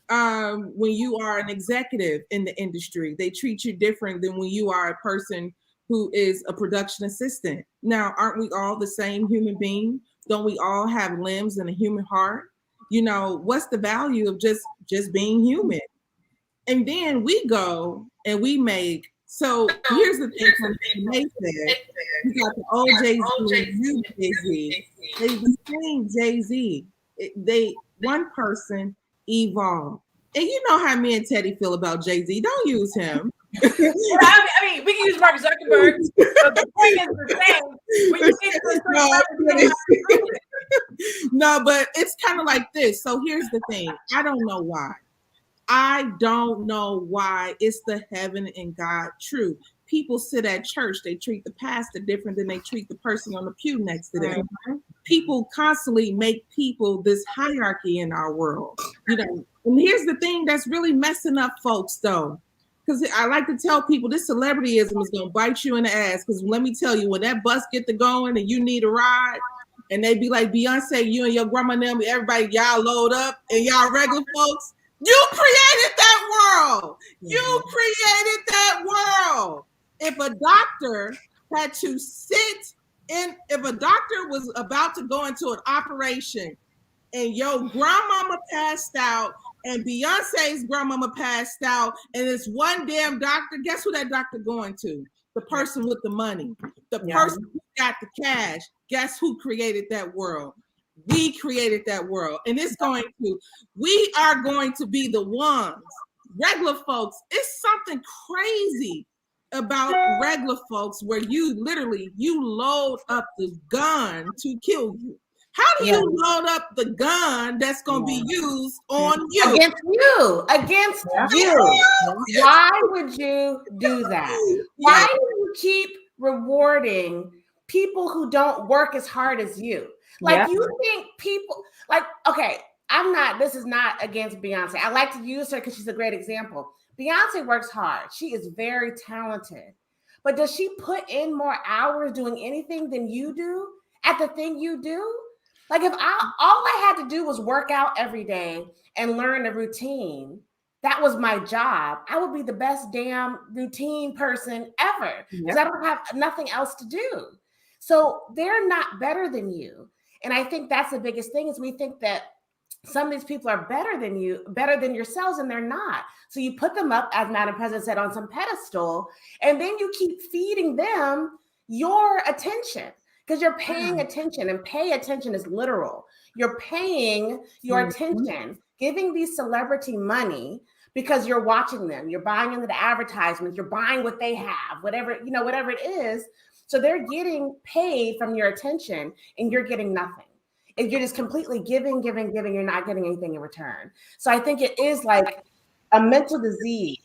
When you are an executive in the industry, they treat you different than when you are a person who is a production assistant. Now, aren't we all the same human being? Don't we all have limbs and a human heart? You know, what's the value of just being human? And then we go and we make. So here's the thing from May said, you got the old Jay-Z, new Jay-Z. They the same Jay-Z. They one person evolved. And you know how me and Teddy feel about Jay-Z. Don't use him. I mean, we can use Mark Zuckerberg, but the point is the same. When you get to no, but it's kind of like this. So here's the thing. I don't know why. I don't know why it's the heaven and God truth. People sit at church, they treat the pastor different than they treat the person on the pew next to them. Mm-hmm. People constantly make people this hierarchy in our world. You know, and here's the thing that's really messing up folks though. Because I like to tell people this celebrityism is going to bite you in the ass. Because let me tell you, when that bus get to going and you need a ride, and they be like, Beyonce, you and your grandma and them, everybody, y'all load up, and y'all regular folks, you created that world. You created that world. If a doctor had to sit in, if a doctor was about to go into an operation and your grandmama passed out and Beyonce's grandmama passed out and it's one damn doctor, guess who that doctor going to? The person with the money. The person who got the cash. Guess who created that world? We created that world. And it's going to, we are going to be the ones. Regular folks, it's something crazy about regular folks where you literally, you load up the gun to kill you. How do you load up the gun that's going to be used on you? Against you. Against you. Why would you do that? Why do you keep rewarding people who don't work as hard as you? Like you think people, like, okay, this is not against Beyonce. I like to use her because she's a great example. Beyonce works hard. She is very talented. But does she put in more hours doing anything than you do at the thing you do? Like if all I had to do was work out every day and learn a routine, that was my job, I would be the best damn routine person ever because I don't have nothing else to do. So they're not better than you. And I think that's the biggest thing is we think that some of these people are better than you, better than yourselves, and they're not. So you put them up, as Madam President said, on some pedestal, and then you keep feeding them your attention. Because you're paying attention, and pay attention is literal. You're paying your attention, giving these celebrity money because you're watching them. You're buying into the advertisements. You're buying what they have, whatever it is. So they're getting paid from your attention, and you're getting nothing. And you're just completely giving. You're not getting anything in return. So I think it is like a mental disease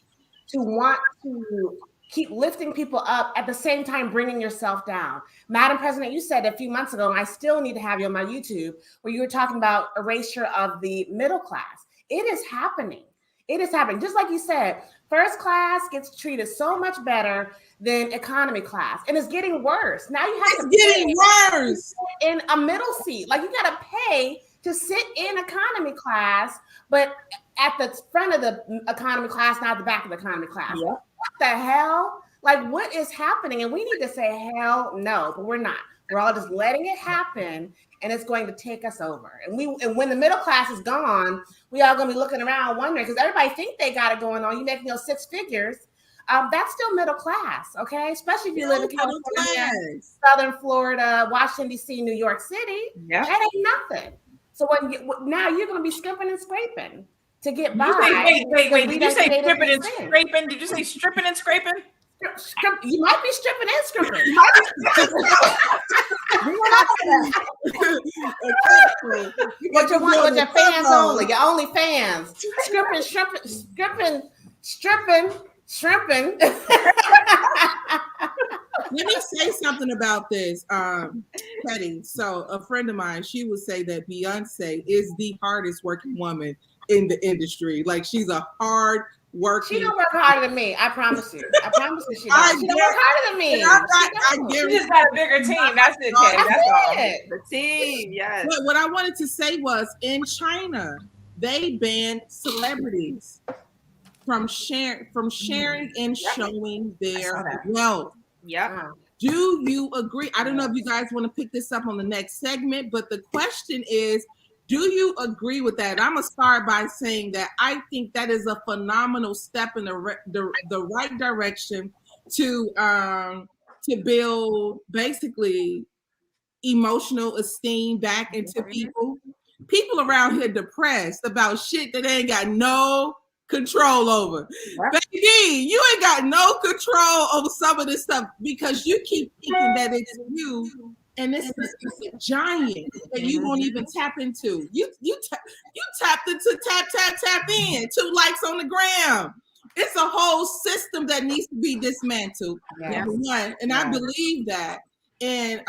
to want to keep lifting people up at the same time bringing yourself down. Madam President, you said a few months ago, and I still need to have you on my YouTube, where you were talking about erasure of the middle class. It is happening. It is happening. Just like you said, first class gets treated so much better than economy class. And it's getting worse. Now you have to getting worse in a middle seat. Like you got to pay to sit in economy class, but at the front of the economy class, not the back of the economy class. Yep. What the hell? Like, what is happening? And we need to say, hell no, but we're not. We're all just letting it happen, and it's going to take us over. And when the middle class is gone, we all going to be looking around wondering, because everybody think they got it going on. You making those six figures. That's still middle class, okay? Especially if you live in California, Southern Florida, Washington, D.C., New York City. Yep. That ain't nothing. So now you're going to be stripping and scraping to get by. Wait. Did you say stripping and scraping? Did you say stripping and scraping? You might be stripping and scraping. What your fans only, your only fans. Stripping. Let me say something about this, Teddy. So a friend of mine, she would say that Beyonce is the hardest working woman in the industry. Like she's a hard working. She don't work harder than me. I promise you. She don't. She don't work harder than me. She just got a bigger team. That's it, Teddy. That's all. The team, yes. But what I wanted to say was, in China, they banned celebrities from sharing and showing their wealth. Yep. Do you agree? I don't know if you guys want to pick this up on the next segment, but the question is, do you agree with that? And I'm going to start by saying that I think that is a phenomenal step in the right direction to build basically emotional esteem back into people. People around here depressed about shit that they ain't got no control over. Yep. Baby, you ain't got no control over some of this stuff because you keep thinking that it's you and it's a giant that you won't even tap into. You tapped into tap in, 2 likes on the gram. It's a whole system that needs to be dismantled. Yes. And I believe that. And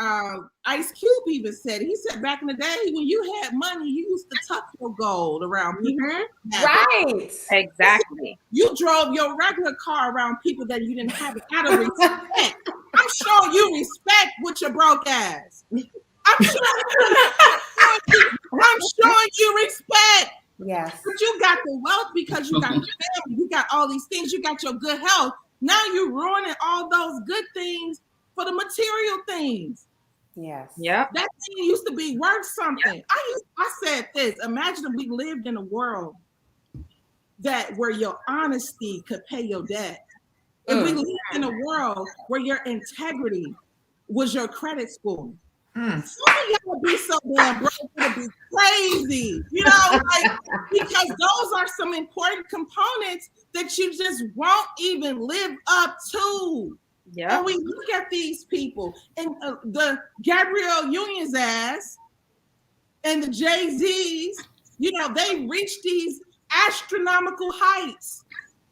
Ice Cube even said, he said back in the day when you had money, you used to tuck your gold around people. Mm-hmm. Right. Exactly. You drove your regular car around people that you didn't have out of respect. I'm showing you respect with your broke ass. I'm showing you respect. Yes. But you got the wealth because you got your family, you got all these things, you got your good health. Now you're ruining all those good things for the material things. Yes. Yeah. That thing used to be worth something. Yep. I said this. Imagine if we lived in a world where your honesty could pay your debt. If we lived in a world where your integrity was your credit score. Some of y'all would be so damn broke, it would be crazy. You know, because those are some important components that you just won't even live up to. Yeah. And we look at these people and the Gabrielle Union's ass and the Jay-Z's, you know, they reach these astronomical heights.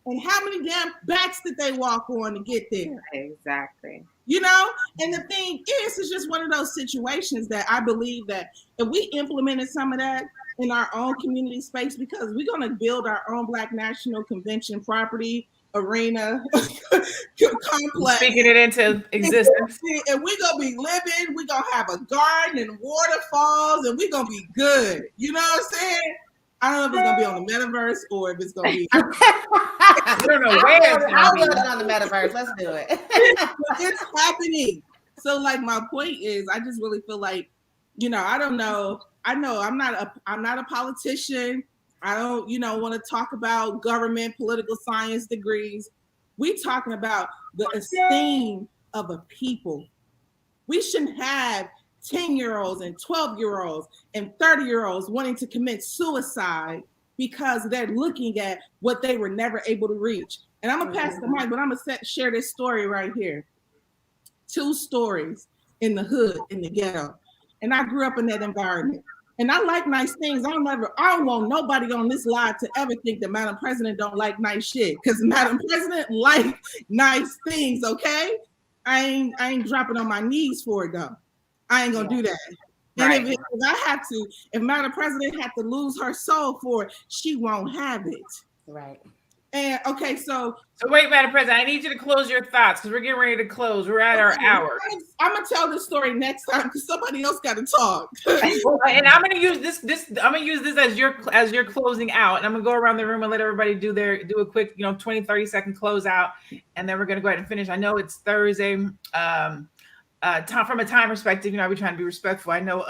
And how many damn backs did they walk on to get there? Exactly. You know, and the thing is, it's just one of those situations that I believe that if we implemented some of that in our own community space, because we're going to build our own Black National Convention property, arena, complex. Speaking it into existence. And we're going to be living, we're going to have a garden and waterfalls, and we're going to be good. You know what I'm saying? I don't know if it's going to be on the metaverse or if it's going to be. I don't know where I'll build it on the metaverse. Let's do it. It's happening. So, like, my point is, I just really feel like, you know, I don't know. I know I'm not a politician. I don't, you know, want to talk about government, political science degrees. We talking about the esteem of a people. We shouldn't have 10-year-olds and 12-year-olds and 30-year-olds wanting to commit suicide because they're looking at what they were never able to reach. And I'm going to pass the mic, but I'm going to share this story right here. 2 stories in the hood, in the ghetto. And I grew up in that environment. And I like nice things. I don't want nobody on this live to ever think that Madam President don't like nice shit. Because Madam President like nice things, okay? I ain't dropping on my knees for it though. I ain't gonna do that. Right. And if I have to, if Madam President had to lose her soul for it, she won't have it. Right. And okay, so wait, Madam President, I need you to close your thoughts because we're getting ready to close. We're at our hour. I'm gonna tell this story next time because somebody else got to talk. And I'm gonna use this. I'm gonna use this as your closing out, and I'm gonna go around the room and let everybody do a quick, 20, 30-second close out, and then we're gonna go ahead and finish. I know it's Thursday. From a time perspective, we're trying to be respectful. I know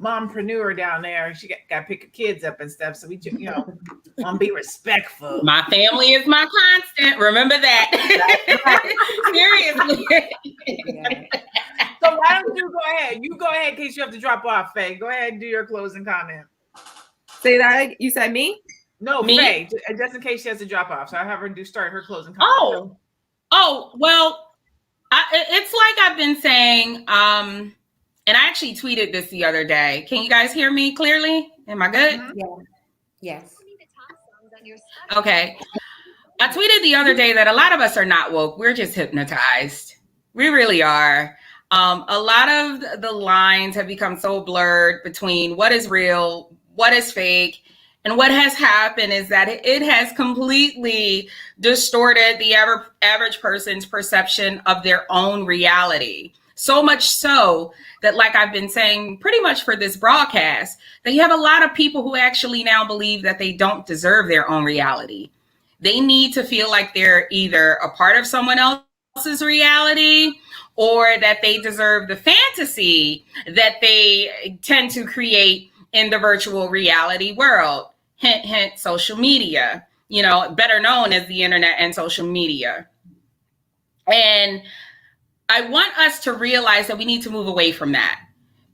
mompreneur down there, she got to pick her kids up and stuff, so we want to be respectful. My family is my constant, remember that. Seriously. So why don't you go ahead in case you have to drop off, Faye. Go ahead and do your closing comment. Say that, you said me? No, me? Faye, just in case she has to drop off, so I have her start her closing comment. Well, it's like I've been saying, and I actually tweeted this the other day. Can you guys hear me clearly? Am I good? Mm-hmm. Yeah. Yes. Okay. I tweeted the other day that a lot of us are not woke. We're just hypnotized. We really are. A lot of the lines have become so blurred between what is real, what is fake. And what has happened is that it has completely distorted the average person's perception of their own reality. So much so that, like I've been saying pretty much for this broadcast, that you have a lot of people who actually now believe that they don't deserve their own reality. They need to feel like they're either a part of someone else's else's reality, or that they deserve the fantasy that they tend to create in the virtual reality world. Hint, hint, social media, better known as the internet and social media. And I want us to realize that we need to move away from that,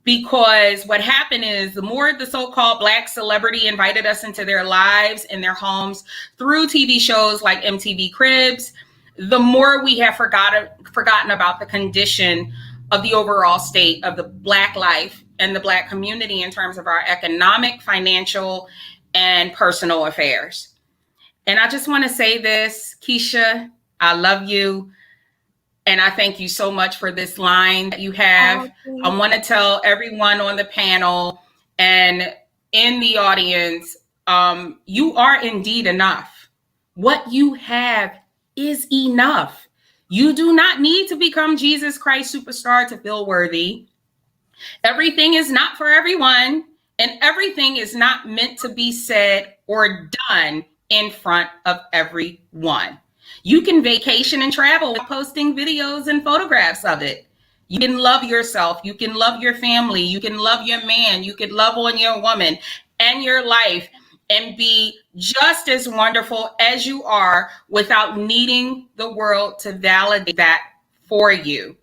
because what happened is the more the so-called Black celebrity invited us into their lives and their homes through TV shows like MTV Cribs, the more we have forgotten about the condition of the overall state of the Black life and the Black community in terms of our economic, financial, and personal affairs. And I just want to say this, Keisha, I love you. And I thank you so much for this line that you have. I want to tell everyone on the panel and in the audience, you are indeed enough. What you have is enough. You do not need to become Jesus Christ superstar to feel worthy. Everything is not for everyone, and everything is not meant to be said or done in front of everyone. You can vacation and travel with posting videos and photographs of it. You can love yourself. You can love your family. You can love your man. You can love on your woman and your life and be just as wonderful as you are without needing the world to validate that for you.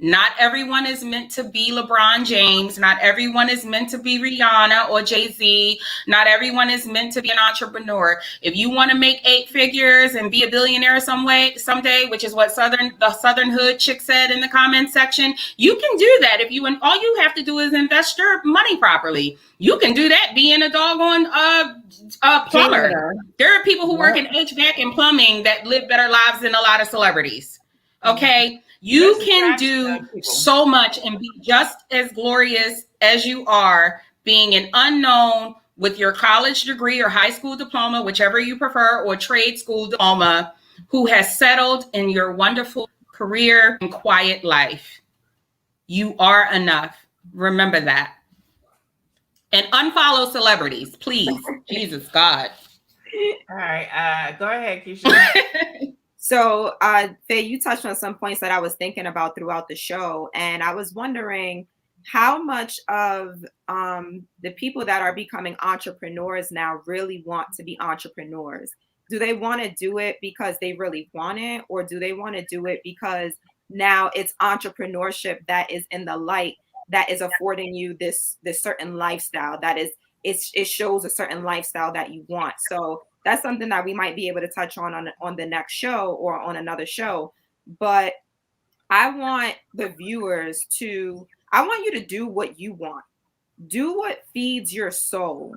Not everyone is meant to be LeBron James. Not everyone is meant to be Rihanna or Jay-Z. Not everyone is meant to be an entrepreneur. If you want to make 8 figures and be a billionaire someday, which is what the Southern Hood chick said in the comments section, you can do that. All you have to do is invest your money properly. You can do that being a doggone plumber. Janitor. There are people who work in HVAC and plumbing that live better lives than a lot of celebrities. Okay. You can do so much and be just as glorious as you are being an unknown with your college degree or high school diploma, whichever you prefer, or trade school diploma, who has settled in your wonderful career and quiet life. You are enough. Remember that. And unfollow celebrities, please. Jesus God. All right. Go ahead, Keisha. So, Faye, you touched on some points that I was thinking about throughout the show, and I was wondering how much of the people that are becoming entrepreneurs now really want to be entrepreneurs. Do they want to do it because they really want it, or do they want to do it because now it's entrepreneurship that is in the light that is affording you this certain lifestyle it shows a certain lifestyle that you want? So that's something that we might be able to touch on the next show or on another show. But I want the viewers I want you to do what you want. Do what feeds your soul.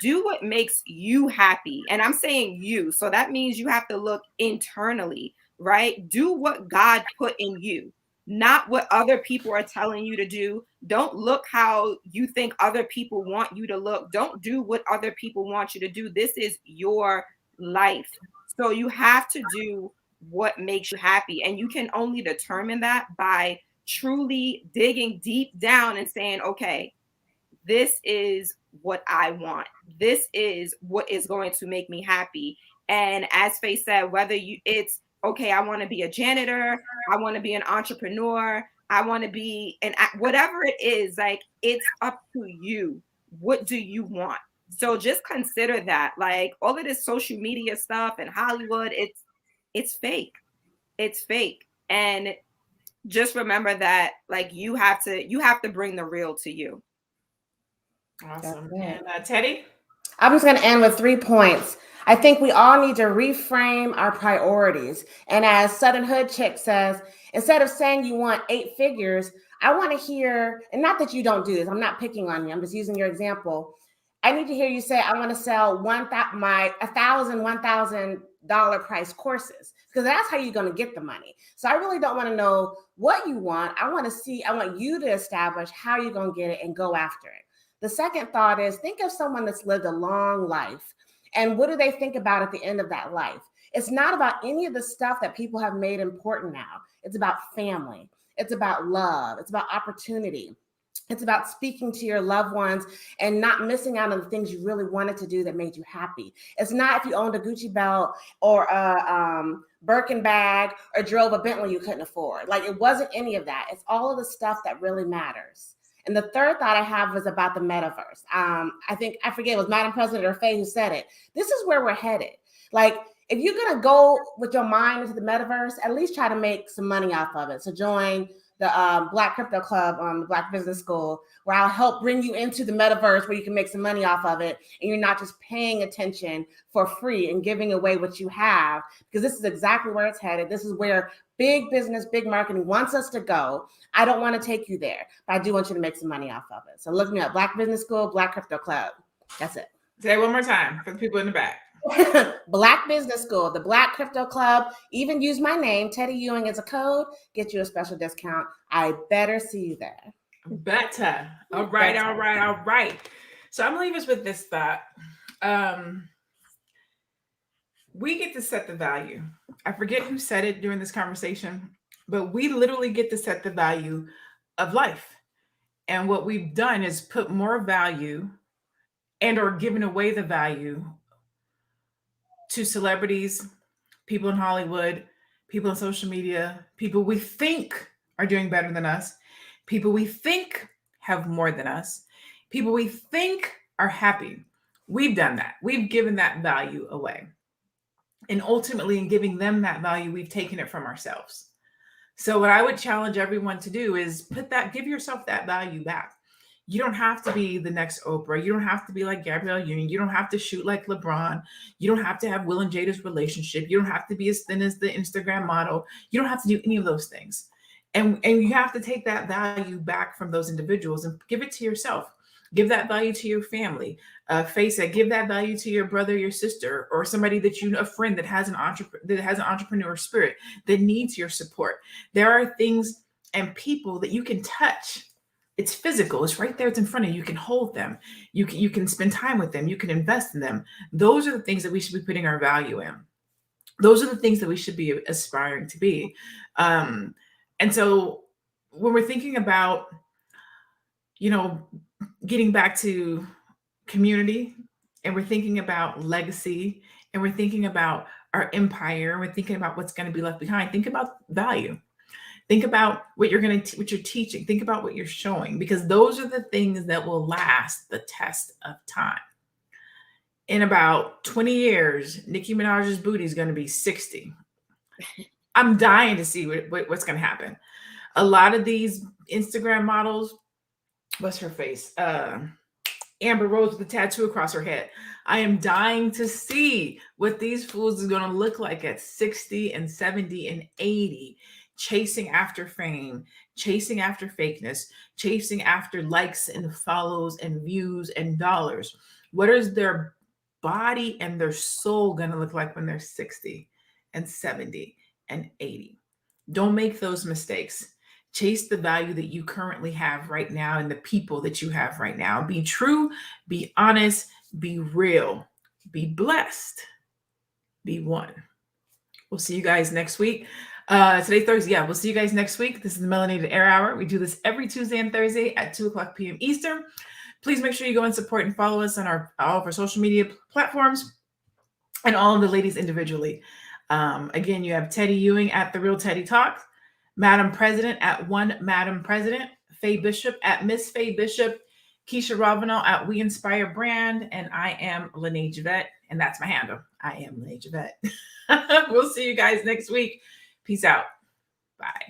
Do what makes you happy. And I'm saying you. So that means you have to look internally, right? Do what God put in you, not what other people are telling you to do. Don't look how you think other people want you to look. Don't do what other people want you to do. This is your life. So you have to do what makes you happy. And you can only determine that by truly digging deep down and saying, okay, this is what I want. This is what is going to make me happy. And as Faye said, whether it's, okay, I want to be a janitor, I want to be an entrepreneur, I want to be whatever it is, like, it's up to you. What do you want? So just consider that, like, all of this social media stuff and Hollywood, it's fake. It's fake. And just remember that, like, you have to bring the real to you. Awesome. And Teddy? I'm just going to end with 3 points. I think we all need to reframe our priorities. And as Southern Hood Chick says, instead of saying you want 8 figures, I want to hear, and not that you don't do this, I'm not picking on you, I'm just using your example. I need to hear you say, I want to sell $1,000 price courses, because that's how you're going to get the money. So I really don't want to know what you want. I want you to establish how you're going to get it and go after it. The second thought is, think of someone that's lived a long life. And what do they think about at the end of that life? It's not about any of the stuff that people have made important now. It's about family. It's about love. It's about opportunity. It's about speaking to your loved ones and not missing out on the things you really wanted to do that made you happy. It's not if you owned a Gucci belt or a Birkin bag or drove a Bentley you couldn't afford. Like, it wasn't any of that. It's all of the stuff that really matters. And the third thought I have was about the metaverse. I forget, it was Madam President or Faye who said it. This is where we're headed. Like, if you're going to go with your mind into the metaverse, at least try to make some money off of it. So join the Black Crypto Club on the Black Business School, where I'll help bring you into the metaverse where you can make some money off of it. And you're not just paying attention for free and giving away what you have, because this is exactly where it's headed. This is where big business, big marketing wants us to go. I don't want to take you there, but I do want you to make some money off of it. So look me up, Black Business School, Black Crypto Club. That's it. Say it one more time for the people in the back. Black Business School, the Black Crypto Club. Even use my name, Teddy Ewing, as a code. Get you a special discount. I better see you there. Better. All right, all right, all right. So I'm gonna leave us with this thought. We get to set the value. I forget who said it during this conversation, but we literally get to set the value of life. And what we've done is put more value and or given away the value to celebrities, people in Hollywood, people in social media, people we think are doing better than us, people we think have more than us, people we think are happy. We've done that. We've given that value away. And ultimately, in giving them that value, we've taken it from ourselves. So what I would challenge everyone to do is give yourself that value back. You don't have to be the next Oprah. You don't have to be like Gabrielle Union. You don't have to shoot like LeBron. You don't have to have Will and Jada's relationship. You don't have to be as thin as the Instagram model. You don't have to do any of those things. And you have to take that value back from those individuals and give it to yourself. Give that value to your family. Face it. Give that value to your brother, your sister, or somebody that you know, a friend that has an entrepreneur spirit that needs your support. There are things and people that you can touch. It's physical. It's right there. It's in front of you. You can hold them. You can spend time with them. You can invest in them. Those are the things that we should be putting our value in. Those are the things that we should be aspiring to be. And so when we're thinking about, getting back to community, and we're thinking about legacy, and we're thinking about our empire, and we're thinking about what's going to be left behind, think about value. Think about what you're teaching. Think about what you're showing, because those are the things that will last the test of time. In about 20 years, Nicki Minaj's booty is going to be 60. I'm dying to see what's going to happen. A lot of these Instagram models, what's her face? Amber Rose with a tattoo across her head. I am dying to see what these fools are going to look like at 60 and 70 and 80. Chasing after fame, chasing after fakeness, chasing after likes and follows and views and dollars. What is their body and their soul going to look like when they're 60 and 70 and 80? Don't make those mistakes. Chase the value that you currently have right now and the people that you have right now. Be true, be honest, be real, be blessed, be one. We'll see you guys next week. Today's Thursday. Yeah, we'll see you guys next week. This is the Melanated Air Hour. We do this every Tuesday and Thursday at 2:00 p.m. Eastern. Please make sure you go and support and follow us on all of our social media platforms and all of the ladies individually. Again, you have Teddy Ewing at The Real Teddy Talk, Madam President at One Madam President, Faye Bishop at Miss Faye Bishop, Keisha Ravenel at We Inspire Brand, and I am Lene Javette, and that's my handle. I am Lene Javette. We'll see you guys next week. Peace out. Bye.